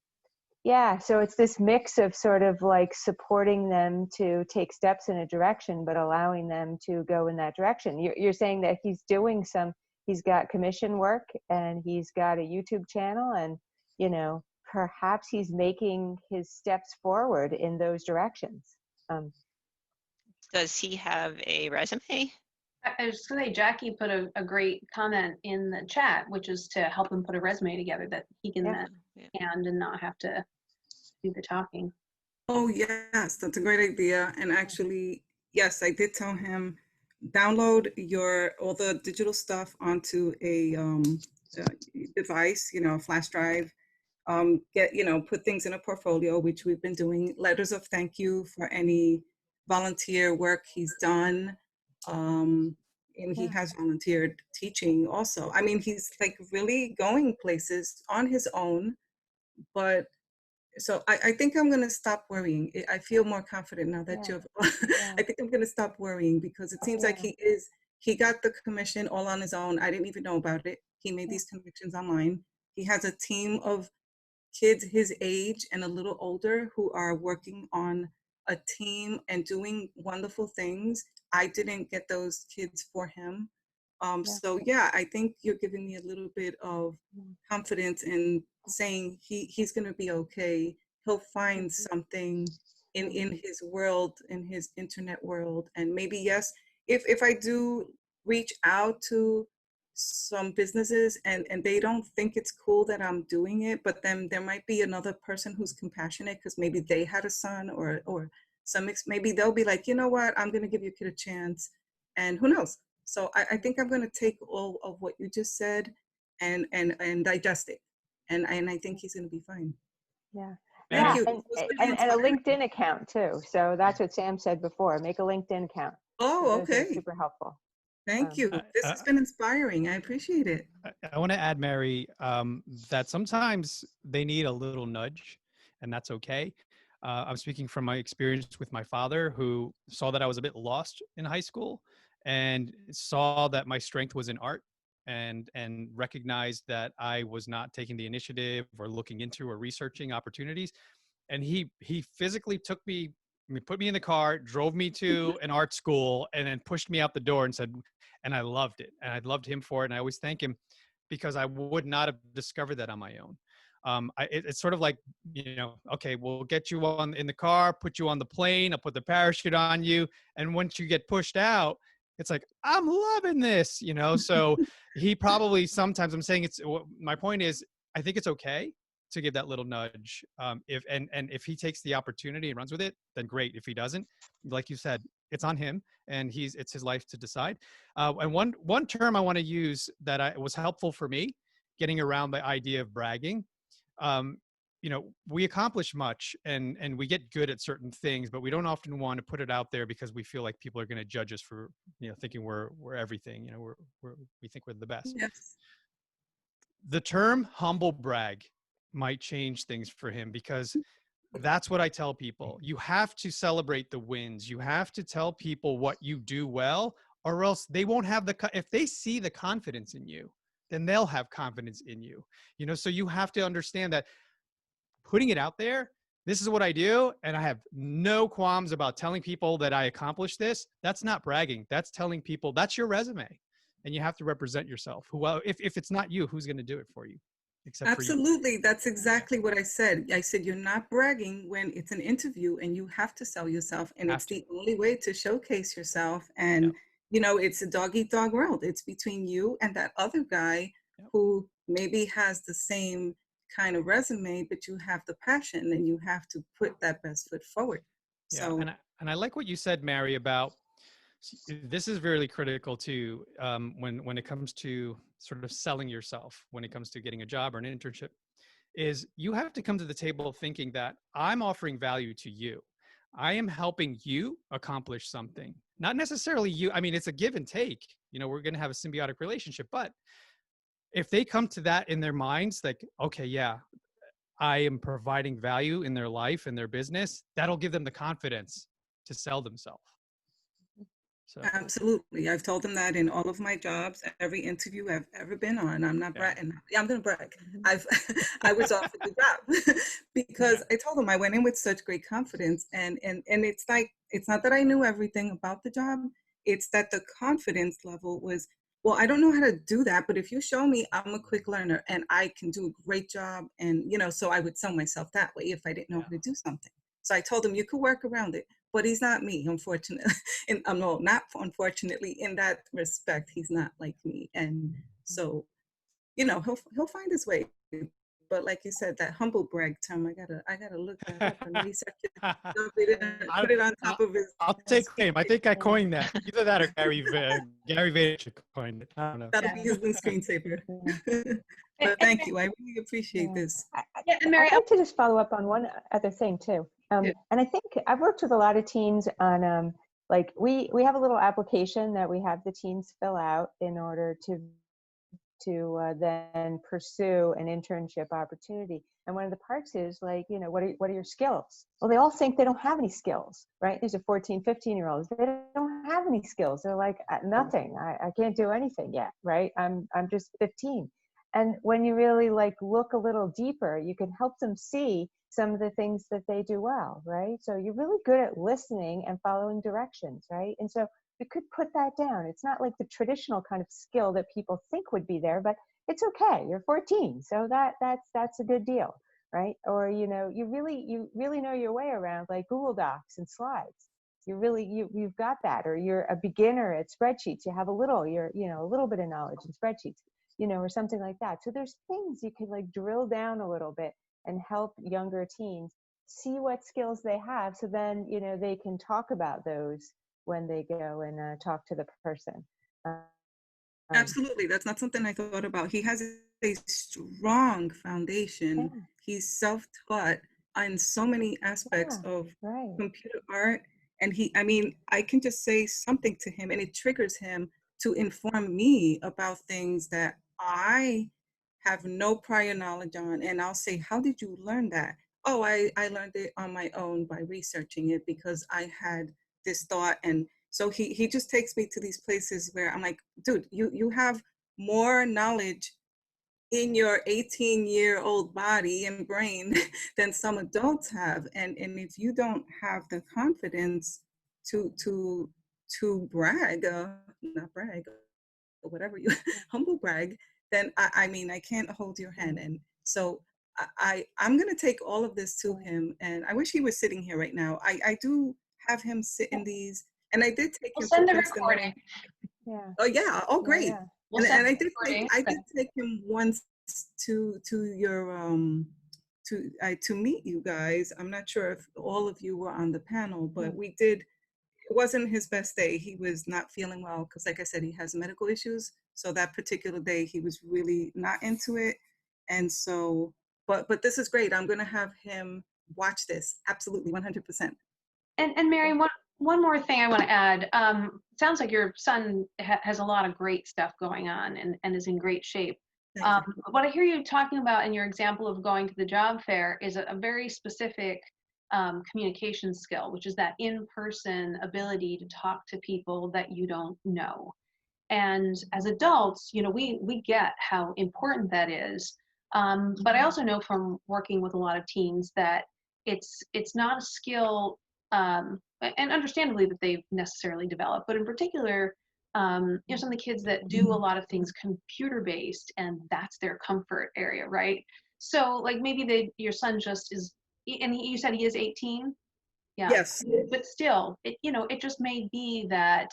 G: so it's this mix of sort of like supporting them to take steps in a direction, but allowing them to go in that direction. You're saying that he's he's got commission work, and he's got a YouTube channel, and, you know, perhaps he's making his steps forward in those directions.
C: Does he have a resume?
D: I was going to say, Jackie put a great comment in the chat, which is to help him put a resume together that he can then hand and not have to do the talking.
H: Oh, yes, that's a great idea. And actually, yes, I did tell him, download all the digital stuff onto a device, you know, a flash drive. Put things in a portfolio, which we've been doing. Letters of thank you for any volunteer work he's done. And he has volunteered teaching also. I mean, he's like really going places on his own, but so I think I'm going to stop worrying. I feel more confident now that you've, I think I'm going to stop worrying, because it seems like he got the commission all on his own. I didn't even know about it. He made these connections online. He has a team of kids his age and a little older who are working on a team and doing wonderful things. I didn't get those kids for him. So yeah, I think you're giving me a little bit of confidence in saying he's going to be okay. He'll find something in his world, in his internet world. And maybe, yes, if I do reach out to some businesses and they don't think it's cool that I'm doing it, but then there might be another person who's compassionate because maybe they had a son or maybe they'll be like, you know what, I'm going to give your kid a chance, and who knows. So I think I'm going to take all of what you just said and digest it, and I think he's going to be fine. Thank you.
G: And a LinkedIn account too. So that's what Sam said before. Make a LinkedIn account.
H: Oh, okay.
G: Those are super helpful.
H: Thank you. This has been inspiring. I appreciate it.
B: I want to add, Mary, that sometimes they need a little nudge, and that's okay. I'm speaking from my experience with my father, who saw that I was a bit lost in high school and saw that my strength was in art, and recognized that I was not taking the initiative or looking into or researching opportunities. And he physically took me, put me in the car, drove me to an art school, and then pushed me out the door and said, and I loved it. And I loved him for it. And I always thank him, because I would not have discovered that on my own. It's sort of like, okay, we'll get you in the car, put you on the plane, I'll put the parachute on you. And once you get pushed out, it's like, I'm loving this, so he probably sometimes, I'm saying my point is, I think it's okay to give that little nudge. If he takes the opportunity and runs with it, then great. If he doesn't, like you said, it's on him, and it's his life to decide. And one term I want to use that was helpful for me, getting around the idea of bragging. We accomplish much and we get good at certain things, but we don't often want to put it out there because we feel like people are going to judge us for, thinking we're everything, we think we're the best.
H: Yes.
B: The term humble brag might change things for him, because that's what I tell people. You have to celebrate the wins. You have to tell people what you do well, or else they won't have if they see the confidence in you, then they'll have confidence in you. So you have to understand that putting it out there, this is what I do, and I have no qualms about telling people that I accomplished this. That's not bragging. That's telling people that's your resume, and you have to represent yourself. If it's not you, who's going to do it for you?
H: Absolutely. That's exactly what I said. I said, you're not bragging when it's an interview and you have to sell yourself, and it's the only way to showcase yourself. And it's a dog eat dog world. It's between you and that other guy who maybe has the same kind of resume, but you have the passion and you have to put that best foot forward. So,
B: and I like what you said, Mary, about this is really critical too, when it comes to sort of selling yourself, when it comes to getting a job or an internship, is you have to come to the table thinking that I'm offering value to you. I am helping you accomplish something, not necessarily you. I mean, it's a give and take, we're going to have a symbiotic relationship, but if they come to that in their minds, like, okay, yeah, I am providing value in their life and their business, that'll give them the confidence to sell themselves. So.
H: Absolutely. I've told them that in all of my jobs, every interview I've ever been on. I'm not bragging. Yeah, I'm going to brag. I was offered the job because I told them I went in with such great confidence. And it's like, it's not that I knew everything about the job. It's that the confidence level was well, I don't know how to do that, but if you show me, I'm a quick learner and I can do a great job. And, so I would sell myself that way if I didn't know how to do something. So I told him you could work around it, but he's not me, unfortunately. And no, not unfortunately, in that respect, he's not like me. And so, he'll find his way. But like you said, that humble brag term, I gotta look that up and research it. Put it on top of his.
B: I'll take claim. I think I coined that. Either that or Gary Vaynerchuk coined it. I don't know.
H: That'll be his new screensaver. But thank you. I really appreciate this.
D: And Mary,
G: I'd like to just follow up on one other thing too.
H: Yeah.
G: And I think I've worked with a lot of teams on like we have a little application that we have the teams fill out in order to then pursue an internship opportunity. And one of the parts is like, what are your skills? Well, they all think they don't have any skills, right? These are 14, 15-year-olds. They don't have any skills. They're like, nothing. I can't do anything yet, right? I'm just 15. And when you really like look a little deeper, you can help them see some of the things that they do well, right? So you're really good at listening and following directions, right? And so we could put that down. It's not like the traditional kind of skill that people think would be there, but it's okay. You're 14, so that's a good deal, right? Or you really know your way around like Google Docs and slides. You've got that. Or you're a beginner at spreadsheets. You have a little bit of knowledge in spreadsheets, or something like that. So there's things you can like drill down a little bit and help younger teens see what skills they have. So then they can talk about those when they go and talk to the person.
H: Absolutely. That's not something I thought about. He has a strong foundation.
G: Yeah.
H: He's self-taught on so many aspects of computer art. And I can just say something to him and it triggers him to inform me about things that I have no prior knowledge on. And I'll say, how did you learn that? Oh, I learned it on my own by researching it because I had this thought. And so he just takes me to these places where I'm like, dude, you have more knowledge in your 18-year-old body and brain than some adults have. And if you don't have the confidence to brag, not brag, or whatever you humble brag, then I can't hold your hand. And so I'm going to take all of this to him. And I wish he was sitting here right now. I do have him sit in these, and I did take him
D: send
H: to
D: the
H: Princeton.
D: recording.
G: Yeah.
H: Oh yeah. Oh great.
G: Yeah.
D: We'll
H: And
D: send
H: I
D: the
H: did
D: recording.
H: take him once to your to meet you guys. I'm not sure if all of you were on the panel, but we did. It wasn't his best day. He was not feeling well because, like I said, he has medical issues. So that particular day, he was really not into it. And so, but this is great. I'm going to have him watch this. Absolutely, 100%.
D: And Mary, one more thing I want to add. Sounds like your son has a lot of great stuff going on and is in great shape. What I hear you talking about in your example of going to the job fair is a very specific communication skill, which is that in-person ability to talk to people that you don't know. And as adults, we get how important that is. But I also know from working with a lot of teens that it's not a skill, and understandably that they've necessarily developed, but in particular, some of the kids that do a lot of things computer-based, and that's their comfort area, right? So like maybe your son just is, and you said he is 18? Yeah.
H: Yes.
D: But still, it just may be that,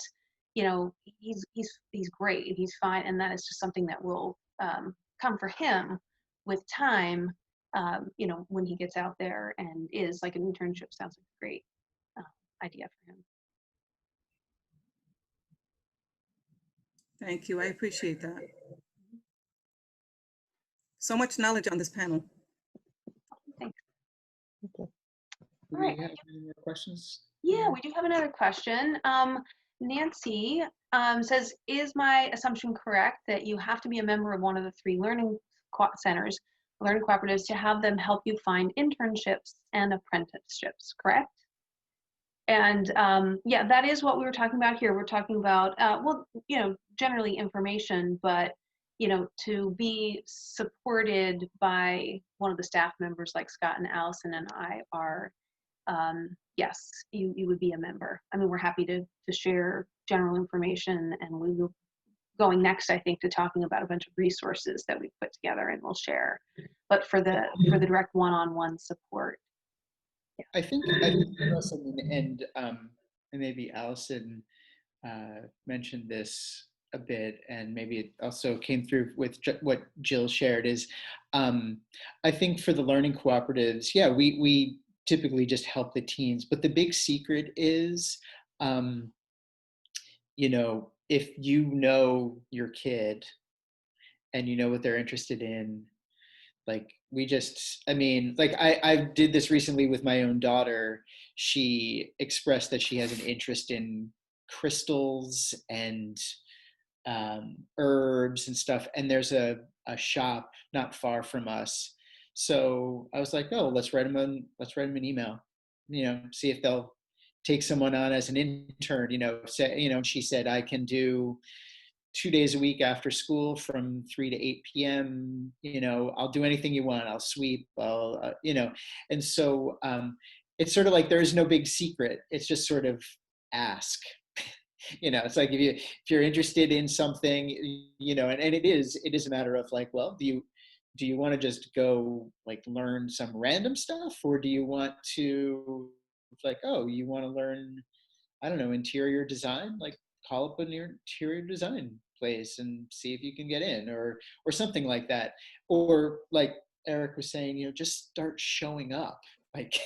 D: he's great, he's fine, and that is just something that will come for him with time, when he gets out there and is like an internship sounds like a great idea for him.
H: Thank you. I appreciate that. So much knowledge on this panel.
D: Thanks.
G: Okay.
A: Do
D: All
A: we
D: right.
A: have any more questions?
D: Yeah, we do have another question. Nancy says, is my assumption correct that you have to be a member of one of the 3 learning centers, learning cooperatives, to have them help you find internships and apprenticeships, correct? And yeah, that is what we were talking about here. We're talking about, generally information, but, to be supported by one of the staff members like Scott and Allison and I are, yes, you would be a member. I mean, we're happy to share general information, and we will going next, I think, to talking about a bunch of resources that we've put together and we'll share. But for the direct one-on-one support.
A: I think also, and maybe Allison mentioned this a bit, and maybe it also came through with what Jill shared is, I think for the learning cooperatives, yeah, we typically just help the teens, but the big secret is, if you know your kid and you know what they're interested in, like I did this recently with my own daughter. She expressed that she has an interest in crystals and herbs and stuff, and there's a shop not far from us. So I was like, oh, let's write them an email, see if they'll take someone on as an intern. She said, I can do 2 days a week after school from 3 to 8 p.m. I'll do anything you want. I'll sweep. And so it's sort of like there is no big secret. It's just sort of ask. It's like if you're interested in something, and it is a matter of like, well, do you want to just go like learn some random stuff, or do you want to, like, oh, you want to learn, I don't know, interior design? Like, call up an interior design place and see if you can get in, or something like that. Or like Eric was saying, just start showing up. Like,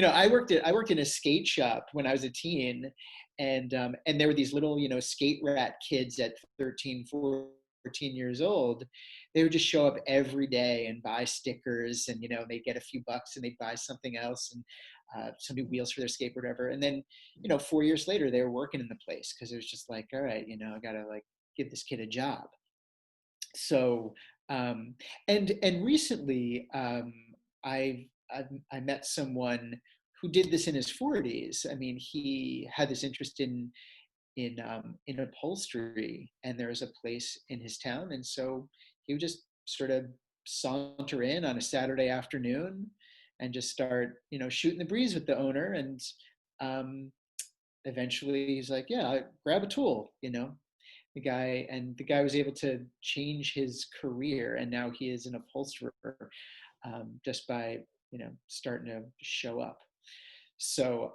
A: I worked in a skate shop when I was a teen, and there were these little, skate rat kids at 13, 14 years old. They would just show up every day and buy stickers, and they'd get a few bucks and they'd buy something else, and some new wheels for their skateboard, whatever. And then 4 years later, they were working in the place because it was just like, all right, I gotta like give this kid a job. So and recently I met someone who did this in his 40s. I mean, he had this interest in upholstery, and there was a place in his town, and so he would just sort of saunter in on a Saturday afternoon and just start, shooting the breeze with the owner. And eventually he's like, yeah, grab a tool, the guy was able to change his career, and now he is an upholsterer, just by, starting to show up. So,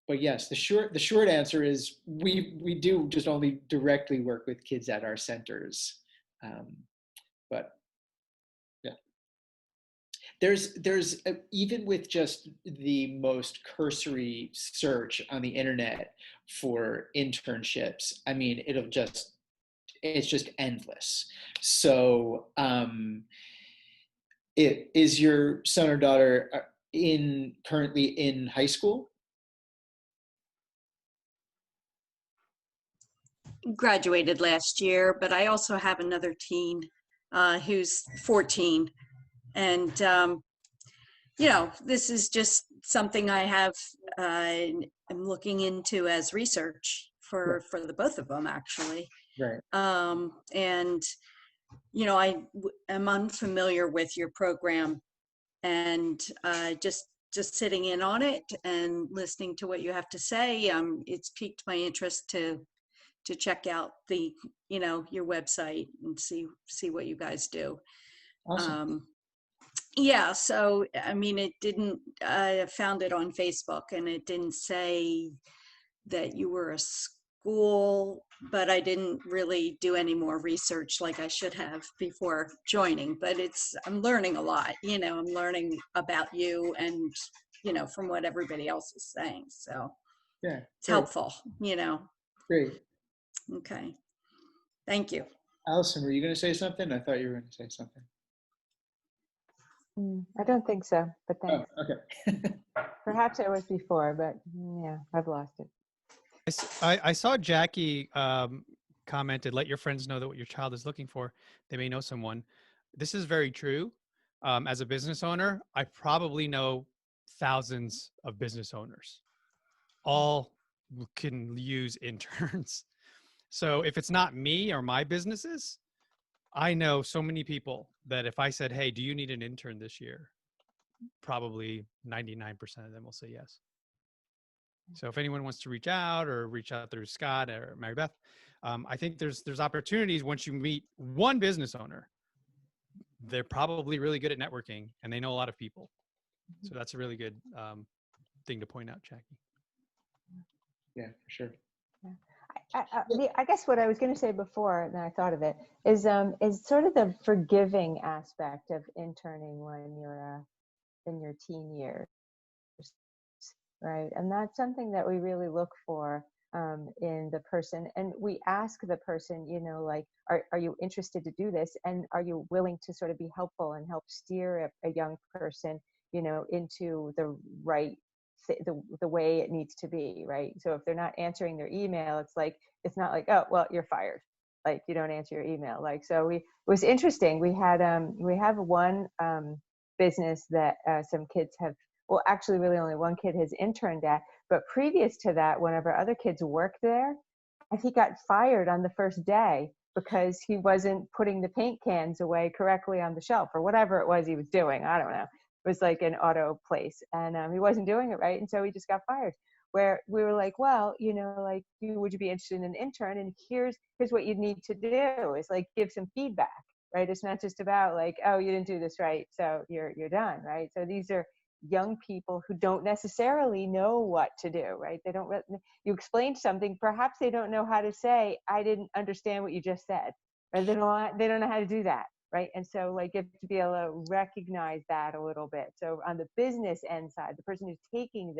A: but yes, the short answer is we do just only directly work with kids at our centers. But yeah, there's even with just the most cursory search on the internet for internships, I mean, it's just endless. So is your son or daughter currently in high school?
I: Graduated last year, but I also have another teen who's 14. And, this is just something I have, I'm looking into as research for the both of them, actually.
A: Right.
I: And, I am unfamiliar with your program, and just sitting in on it and listening to what you have to say, it's piqued my interest to check out the, your website and see what you guys do.
A: Awesome.
I: Yeah, so I mean, it didn't, I found it on Facebook, and it didn't say that you were a school, but I didn't really do any more research like I should have before joining. But I'm learning a lot, I'm learning about you and, from what everybody else is saying. So
A: yeah,
I: it's helpful,
A: Great.
I: Okay. Thank you.
A: Allison, were you going to say something? I thought you were going to say something.
G: I don't think so, but thanks.
A: Oh, okay.
G: Perhaps I was before, but yeah, I've lost it.
B: I saw Jackie commented, let your friends know that what your child is looking for. They may know someone. This is very true. As a business owner, I probably know thousands of business owners. All can use interns. So if it's not me or my businesses, I know so many people that if I said, hey, do you need an intern this year? Probably 99% of them will say yes. So if anyone wants to reach out through Scott or Mary Beth, I think there's opportunities once you meet one business owner. They're probably really good at networking and they know a lot of people. So that's a really good thing to point out, Jackie.
A: Yeah, for sure.
G: I guess what I was going to say before, and I thought of it, is sort of the forgiving aspect of interning when you're in your teen years, right? And that's something that we really look for in the person. And we ask the person, you know, like, are you interested to do this? And are you willing to sort of be helpful and help steer a young person, you know, into the right, the way it needs to be, right? So if they're not answering their email, it's not like, oh, well, you're fired. Like, you don't answer your email. Like, so it was interesting. We have one business that some kids have, well, actually really only one kid has interned at, but previous to that, one of our other kids worked there, and he got fired on the first day because he wasn't putting the paint cans away correctly on the shelf or whatever it was he was doing. I don't know. It was like an auto place, and he wasn't doing it right, and so he just got fired. Where we were like, well, you know, like, would you be interested in an intern? And here's what you need to do is like give some feedback, right? It's not just about like, oh, you didn't do this right, so you're done, right? So these are young people who don't necessarily know what to do, right? They don't. You explained something, perhaps they don't know how to say, I didn't understand what you just said, right? They don't know how to do that, right? And so like you have to be able to recognize that a little bit. So on the business end side, the person who's taking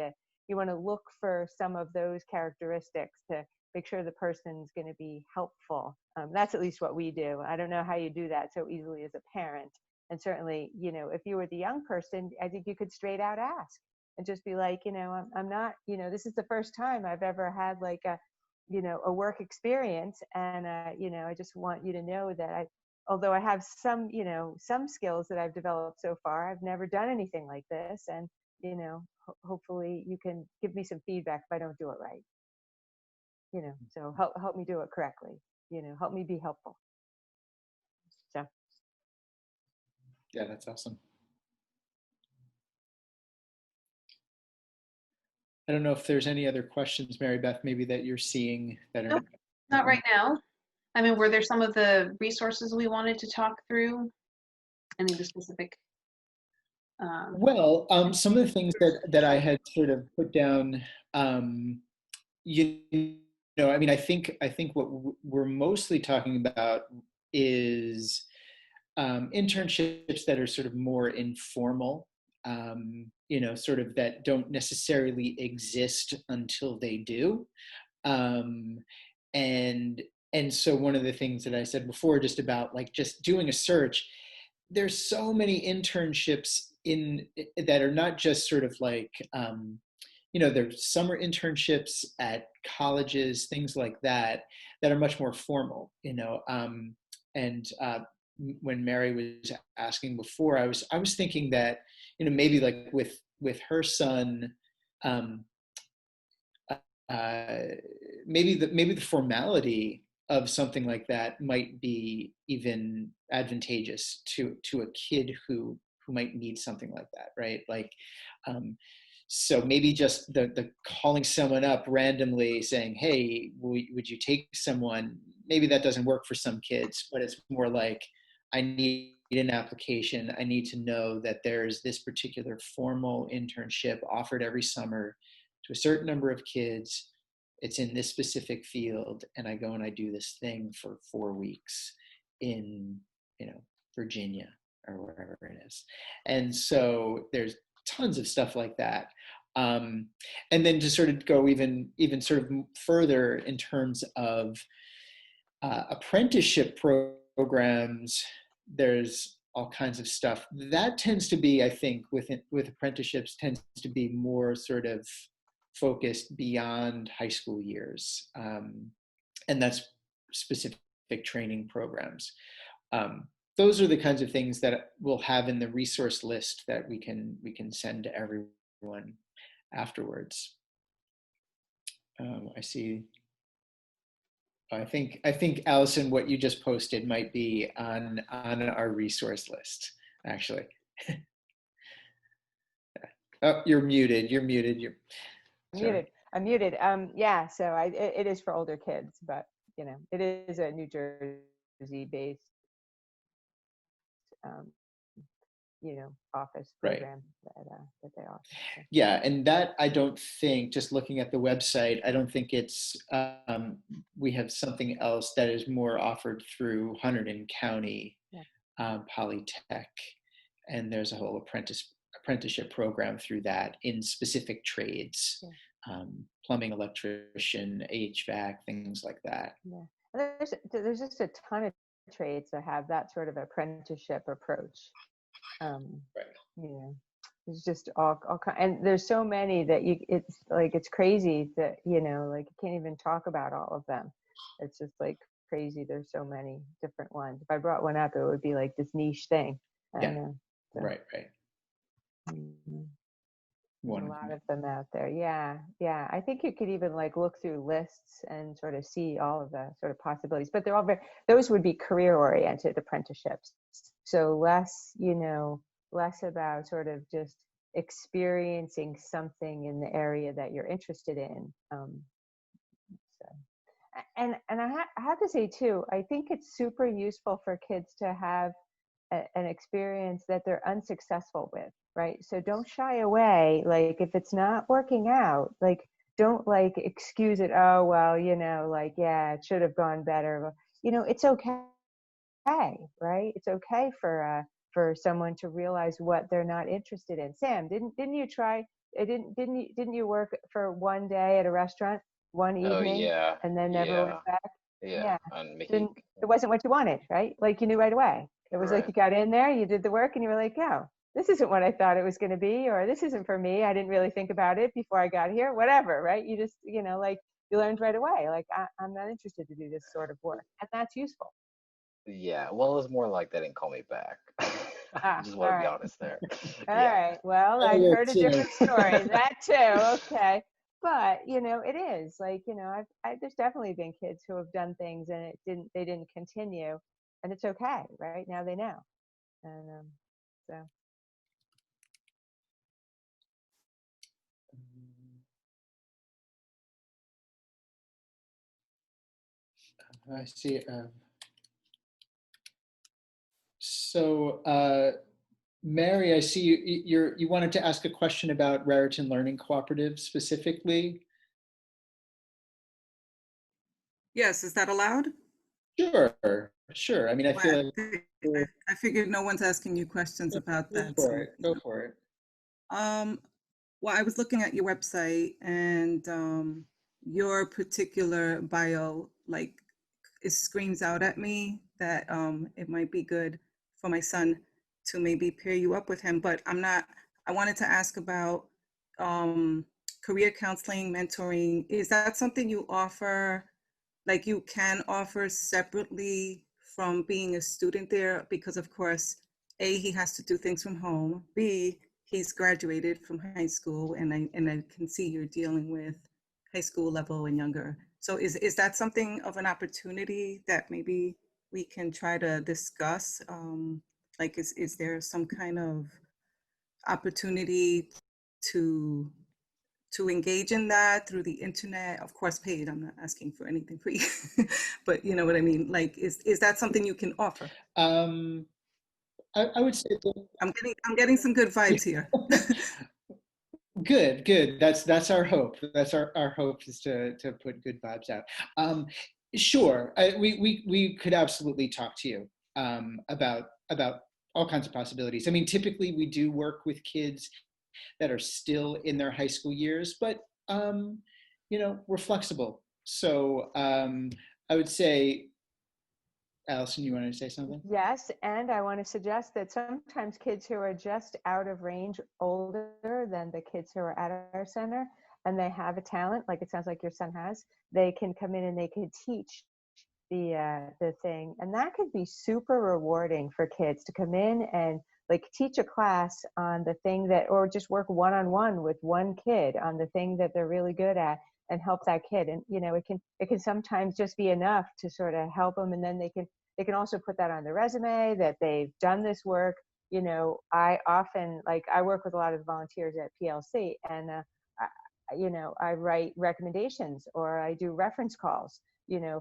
G: you want to look for some of those characteristics to make sure the person's going to be helpful. That's at least what we do. I don't know how you do that so easily as a parent. And certainly, you know, if you were the young person, I think you could straight out ask and just be like, you know, I'm not, you know, this is the first time I've ever had like a, you know, a work experience. And, you know, I just want you to know that although I have some, you know, some skills that I've developed so far, I've never done anything like this. And, you know, hopefully you can give me some feedback if I don't do it right. You know, so help me do it correctly. You know, help me be helpful. So.
A: Yeah, that's awesome. I don't know if there's any other questions, Mary Beth, maybe that you're seeing that are.
D: Nope, not right now. I mean, were there some of the resources we wanted to talk through? Any of the specific?
A: Well, some of the things that I had sort of put down, you know, I mean, I think what we're mostly talking about is internships that are sort of more informal, you know, sort of that don't necessarily exist until they do. And so one of the things that I said before, just about like just doing a search, there's so many internships that are not just sort of like, you know, there's summer internships at colleges, things like that, that are much more formal, you know. When Mary was asking before, I was thinking that, you know, maybe like with her son, maybe the formality of something like that might be even advantageous to a kid who might need something like that, right? Like, so maybe just the calling someone up randomly saying, hey, would you take someone? Maybe that doesn't work for some kids, but it's more like, I need an application. I need to know that there's this particular formal internship offered every summer to a certain number of kids. It's in this specific field, and I go and I do this thing for 4 weeks in, you know, Virginia or wherever it is. And so there's tons of stuff like that. And then to sort of go even sort of further in terms of apprenticeship programs, there's all kinds of stuff that tends to be, I think, with apprenticeships, tends to be more sort of focused beyond high school years, and that's specific training programs. Those are the kinds of things that we'll have in the resource list that we can send to everyone afterwards. I see. I think Allison, what you just posted might be on our resource list, actually. Oh, you're muted. You're muted.
G: Muted. I'm muted. Yeah. So it is for older kids, but it is a New Jersey based, um, office
A: Right.
G: program that they offer. So.
A: Yeah, and that I don't think, just looking at the website, I don't think it's, we have something else that is more offered through Hunterdon County
G: Yeah.
A: Polytech, and there's a whole apprenticeship program through that in specific trades,
G: Yeah.
A: Plumbing, electrician, HVAC, things like that.
G: Yeah. And there's just a ton of trades that have that sort of apprenticeship approach.
A: Right.
G: It's just all and there's so many that it's crazy that you can't even talk about all of them. It's just like crazy. There's so many different ones. If I brought one up, it would be like this niche thing.
A: Yeah.
G: So,
A: Right.
G: mm-hmm. A
A: Wonderful.
G: lot of them out there. Yeah. I think you could even look through lists and sort of see all of the sort of possibilities, but they're all those would be career oriented apprenticeships. So less about sort of just experiencing something in the area that you're interested in. And I have to say too, I think it's super useful for kids to have an experience that they're unsuccessful with, right? So don't shy away. If it's not working out, don't excuse it. Oh, well, yeah, it should have gone better. It's okay, right? It's okay for someone to realize what they're not interested in. Sam, didn't you try? Didn't you work for one day at a restaurant, one
E: Oh
G: evening,
E: yeah,
G: and then never went
E: yeah,
G: back?
E: yeah.
G: Yeah,
E: And making
G: it wasn't what you wanted, right? You knew right away. It was
E: right.
G: you got in there, you did the work, and you were like, "Oh, this isn't what I thought it was going to be," or "This isn't for me. I didn't really think about it before I got here." Whatever, right? You just, you learned right away. I'm not interested to do this sort of work, and that's useful.
E: Yeah. Well, it was more like they didn't call me back. I just
G: All
E: want to be
G: right.
E: honest there.
G: All
E: Yeah.
G: right. Well, I've heard a different story. That too. Okay. But it is there's definitely been kids who have done things and they didn't continue, and it's okay. Right now they know, and so.
A: I see. So, Mary, I see you wanted to ask a question about Raritan Learning Cooperative specifically.
H: Yes, is that allowed?
A: Sure. I mean, I feel like
H: I figured no one's asking you questions about
A: go
H: that.
A: for
H: So,
A: it. Go for it.
H: Well, I was looking at your website and your particular bio, it screams out at me that it might be good for my son to maybe pair you up with him. But I wanted to ask about career counseling, mentoring. Is that something you offer? You can offer separately from being a student there, because of course, A, he has to do things from home. B, he's graduated from high school, and I can see you're dealing with high school level and younger. So is that something of an opportunity that maybe we can try to discuss? Is there some kind of opportunity to engage in that through the internet? Of course paid, I'm not asking for anything free. But you know what I mean? Is that something you can offer?
A: I would say that,
H: I'm getting some good vibes here.
A: good. That's our hope. That's our hope, is to put good vibes out. Sure, we could absolutely talk to you about all kinds of possibilities. I mean, typically we do work with kids that are still in their high school years, but we're flexible. So I would say, Allison, you wanted to say something?
G: Yes, and I want to suggest that sometimes kids who are just out of range, older than the kids who are at our center, and they have a talent, like it sounds like your son has, they can come in and they can teach the thing, and that could be super rewarding for kids to come in and teach a class on the thing that, or just work one-on-one with one kid on the thing that they're really good at, and help that kid. And it can sometimes just be enough to sort of help them, and then they can also put that on their resume that they've done this work. I often, I work with a lot of volunteers at PLC, and I write recommendations, or I do reference calls.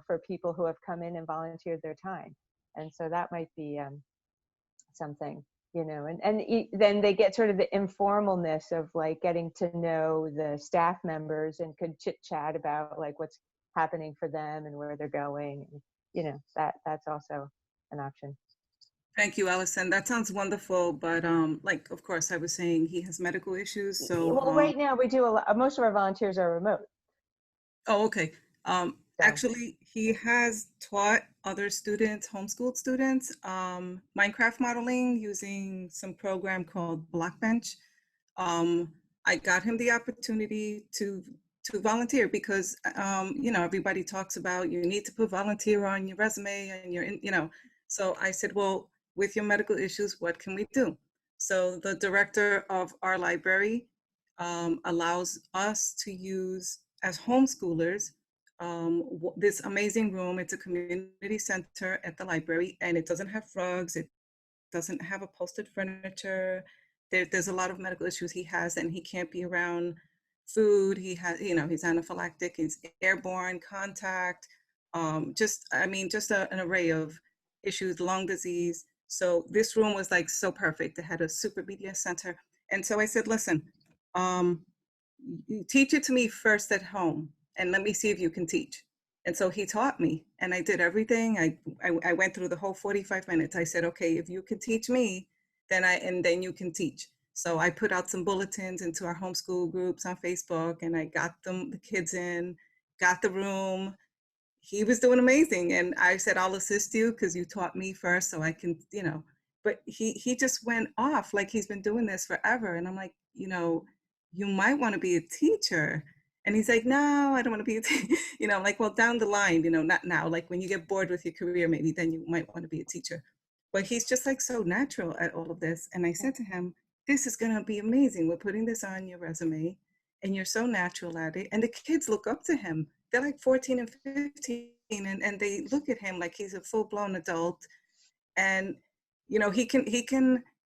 G: for people who have come in and volunteered their time. And so that might be something, then they get sort of the informalness of like getting to know the staff members and could chit chat about like what's happening for them and where they're going. That's also an option.
H: Thank you, Allison. That sounds wonderful. But like, of course, I was saying he has medical issues. So
G: Well, right now we do most of our volunteers are remote.
H: oh, okay.
G: So.
H: Actually, he has taught other students, homeschooled students, Minecraft modeling using some program called Blockbench. I got him the opportunity to volunteer because everybody talks about you need to put volunteer on your resume and so I said, well, with your medical issues, what can we do? So the director of our library allows us to use as homeschoolers this amazing room. It's a community center at the library, and it doesn't have rugs, it doesn't have upholstered furniture. There's a lot of medical issues he has, and he can't be around food. He has, he's anaphylactic, he's airborne, contact, just an array of issues, lung disease. So this room was like so perfect. It had a super media center. And so I said, listen, you teach it to me first at home, and let me see if you can teach. And so he taught me, and I did everything. I went through the whole 45 minutes. I said, okay, if you can teach me, then you can teach. So I put out some bulletins into our homeschool groups on Facebook, and I got the kids in, got the room. He was doing amazing. And I said, I'll assist you because you taught me first so I can, but he just went off like he's been doing this forever. And I'm like, you might want to be a teacher. And he's like, no, I don't want to be a teacher. I'm like, well, down the line, not now. Like when you get bored with your career, maybe then you might want to be a teacher. But he's just like so natural at all of this. And I said to him, this is going to be amazing. We're putting this on your resume and you're so natural at it. And the kids look up to him. They're like 14 and 15 and they look at him like he's a full-blown adult. And,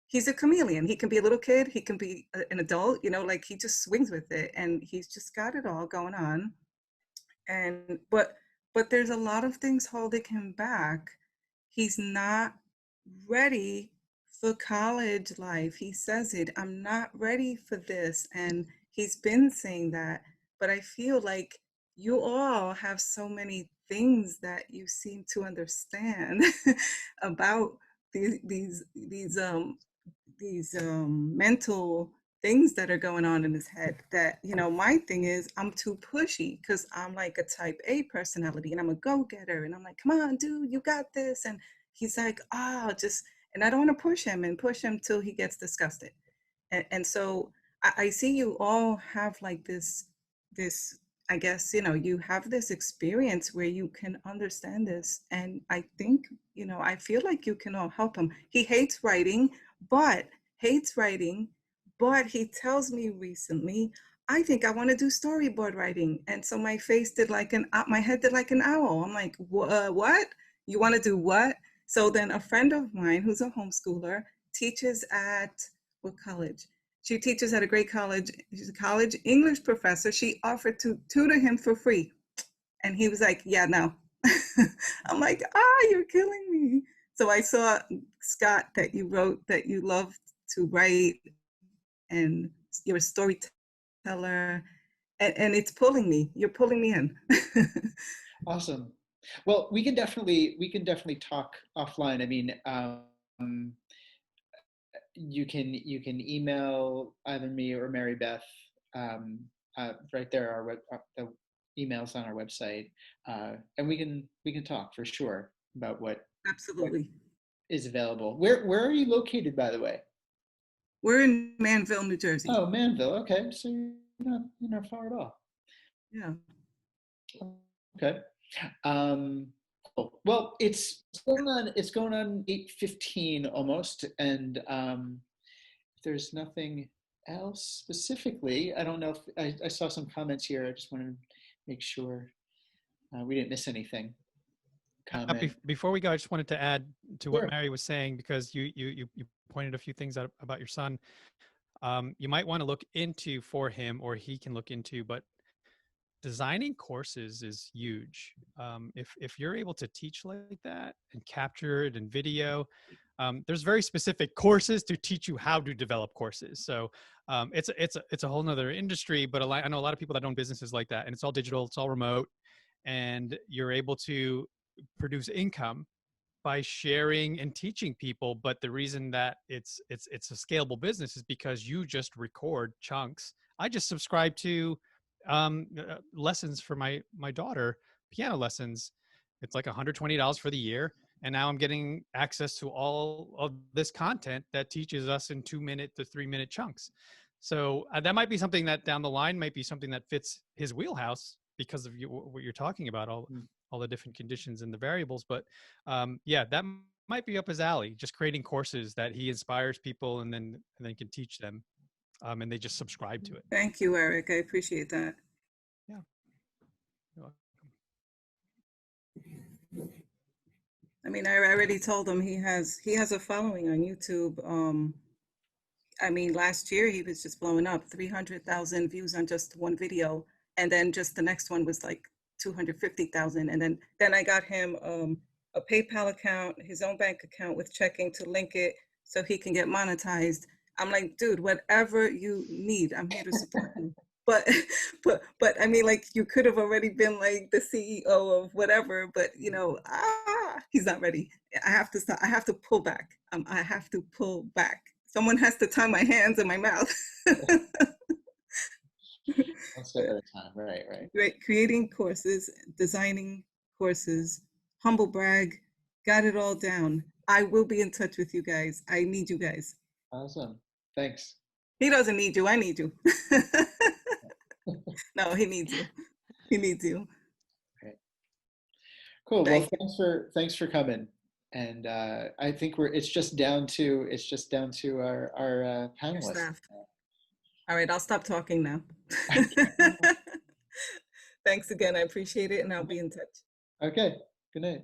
H: he's a chameleon. He can be a little kid. He can be an adult, like he just swings with it and he's just got it all going on. And, but there's a lot of things holding him back. He's not ready for college life. He says it, I'm not ready for this. And he's been saying that, but I feel like you all have so many things that you seem to understand about these mental things that are going on in his head that, my thing is I'm too pushy because I'm like a type A personality and I'm a go-getter. And I'm like, come on, dude, you got this. And he's like, and I don't want to push him till he gets disgusted. And so I see you all have like this, I guess, you have this experience where you can understand this. And I think, I feel like you can all help him. He hates writing, but he tells me recently, I think I want to do storyboard writing. And so my face did like my head did like an owl. I'm like, what? You want to do what? So then a friend of mine who's a homeschooler teaches at what college? She teaches at a great college. She's a college English professor. She offered to tutor him for free. And he was like, yeah, no. I'm like, you're killing me. So I saw, Scott, that you wrote that you love to write and you're a storyteller. And it's pulling me. You're pulling me in.
A: Awesome. Well, we can definitely talk offline. I mean, you can email either me or Mary Beth. Right there, the emails on our website, and we can talk for sure about what
H: Absolutely
A: is available. Where are you located, by the way?
H: We're in Manville, New Jersey.
A: Oh, Manville. Okay, so you're not far at all.
H: Yeah.
A: Okay. Cool. Well, it's going on 8:15 almost, and if there's nothing else specifically, I don't know if I saw some comments here. I just wanted to make sure we didn't miss anything.
B: Before we go, I just wanted to add to what
A: Sure.
B: Mary was saying, because you pointed a few things out about your son. You might want to look into for him, or he can look into, but designing courses is huge. If you're able to teach like that and capture it in video, there's very specific courses to teach you how to develop courses. So it's a whole nother industry, but I know a lot of people that own businesses like that, and it's all digital, it's all remote, and you're able to produce income by sharing and teaching people. But the reason that it's a scalable business is because you just record chunks. I just subscribe to lessons for my daughter, piano lessons. It's like $120 for the year, and now I'm getting access to all of this content that teaches us in 2-minute to 3-minute chunks. So that might be something that down the line might be something that fits his wheelhouse because of what you're talking about, all the different conditions and the variables. But yeah, that might be up his alley, just creating courses that he inspires people and then can teach them, and they just subscribe to it.
H: Thank you, Eric. I appreciate that.
B: Yeah. You're welcome.
H: I mean, I already told him he has a following on YouTube. I mean, last year he was just blowing up, 300,000 views on just one video. And then just the next one was like 250,000. And then I got him a PayPal account, his own bank account with checking to link it so he can get monetized. I'm like, dude, whatever you need, I'm here to support you. But I mean, like, you could have already been like the CEO of whatever, but you know, he's not ready. I have to stop. I have to pull back. I have to pull back. Someone has to tie my hands and my mouth.
A: One step at a time. Right.
H: Right. Creating courses, designing courses, humble brag, got it all down. I will be in touch with you guys. I need you guys.
A: Awesome. Thanks.
H: He doesn't need you. I need you. No, he needs you. He needs you.
A: Great. Cool. Well, thanks for coming. And I think it's just down to our panelists.
H: Staff. All right, I'll stop talking now. Thanks again. I appreciate it, and I'll be in touch.
A: Okay. Good night.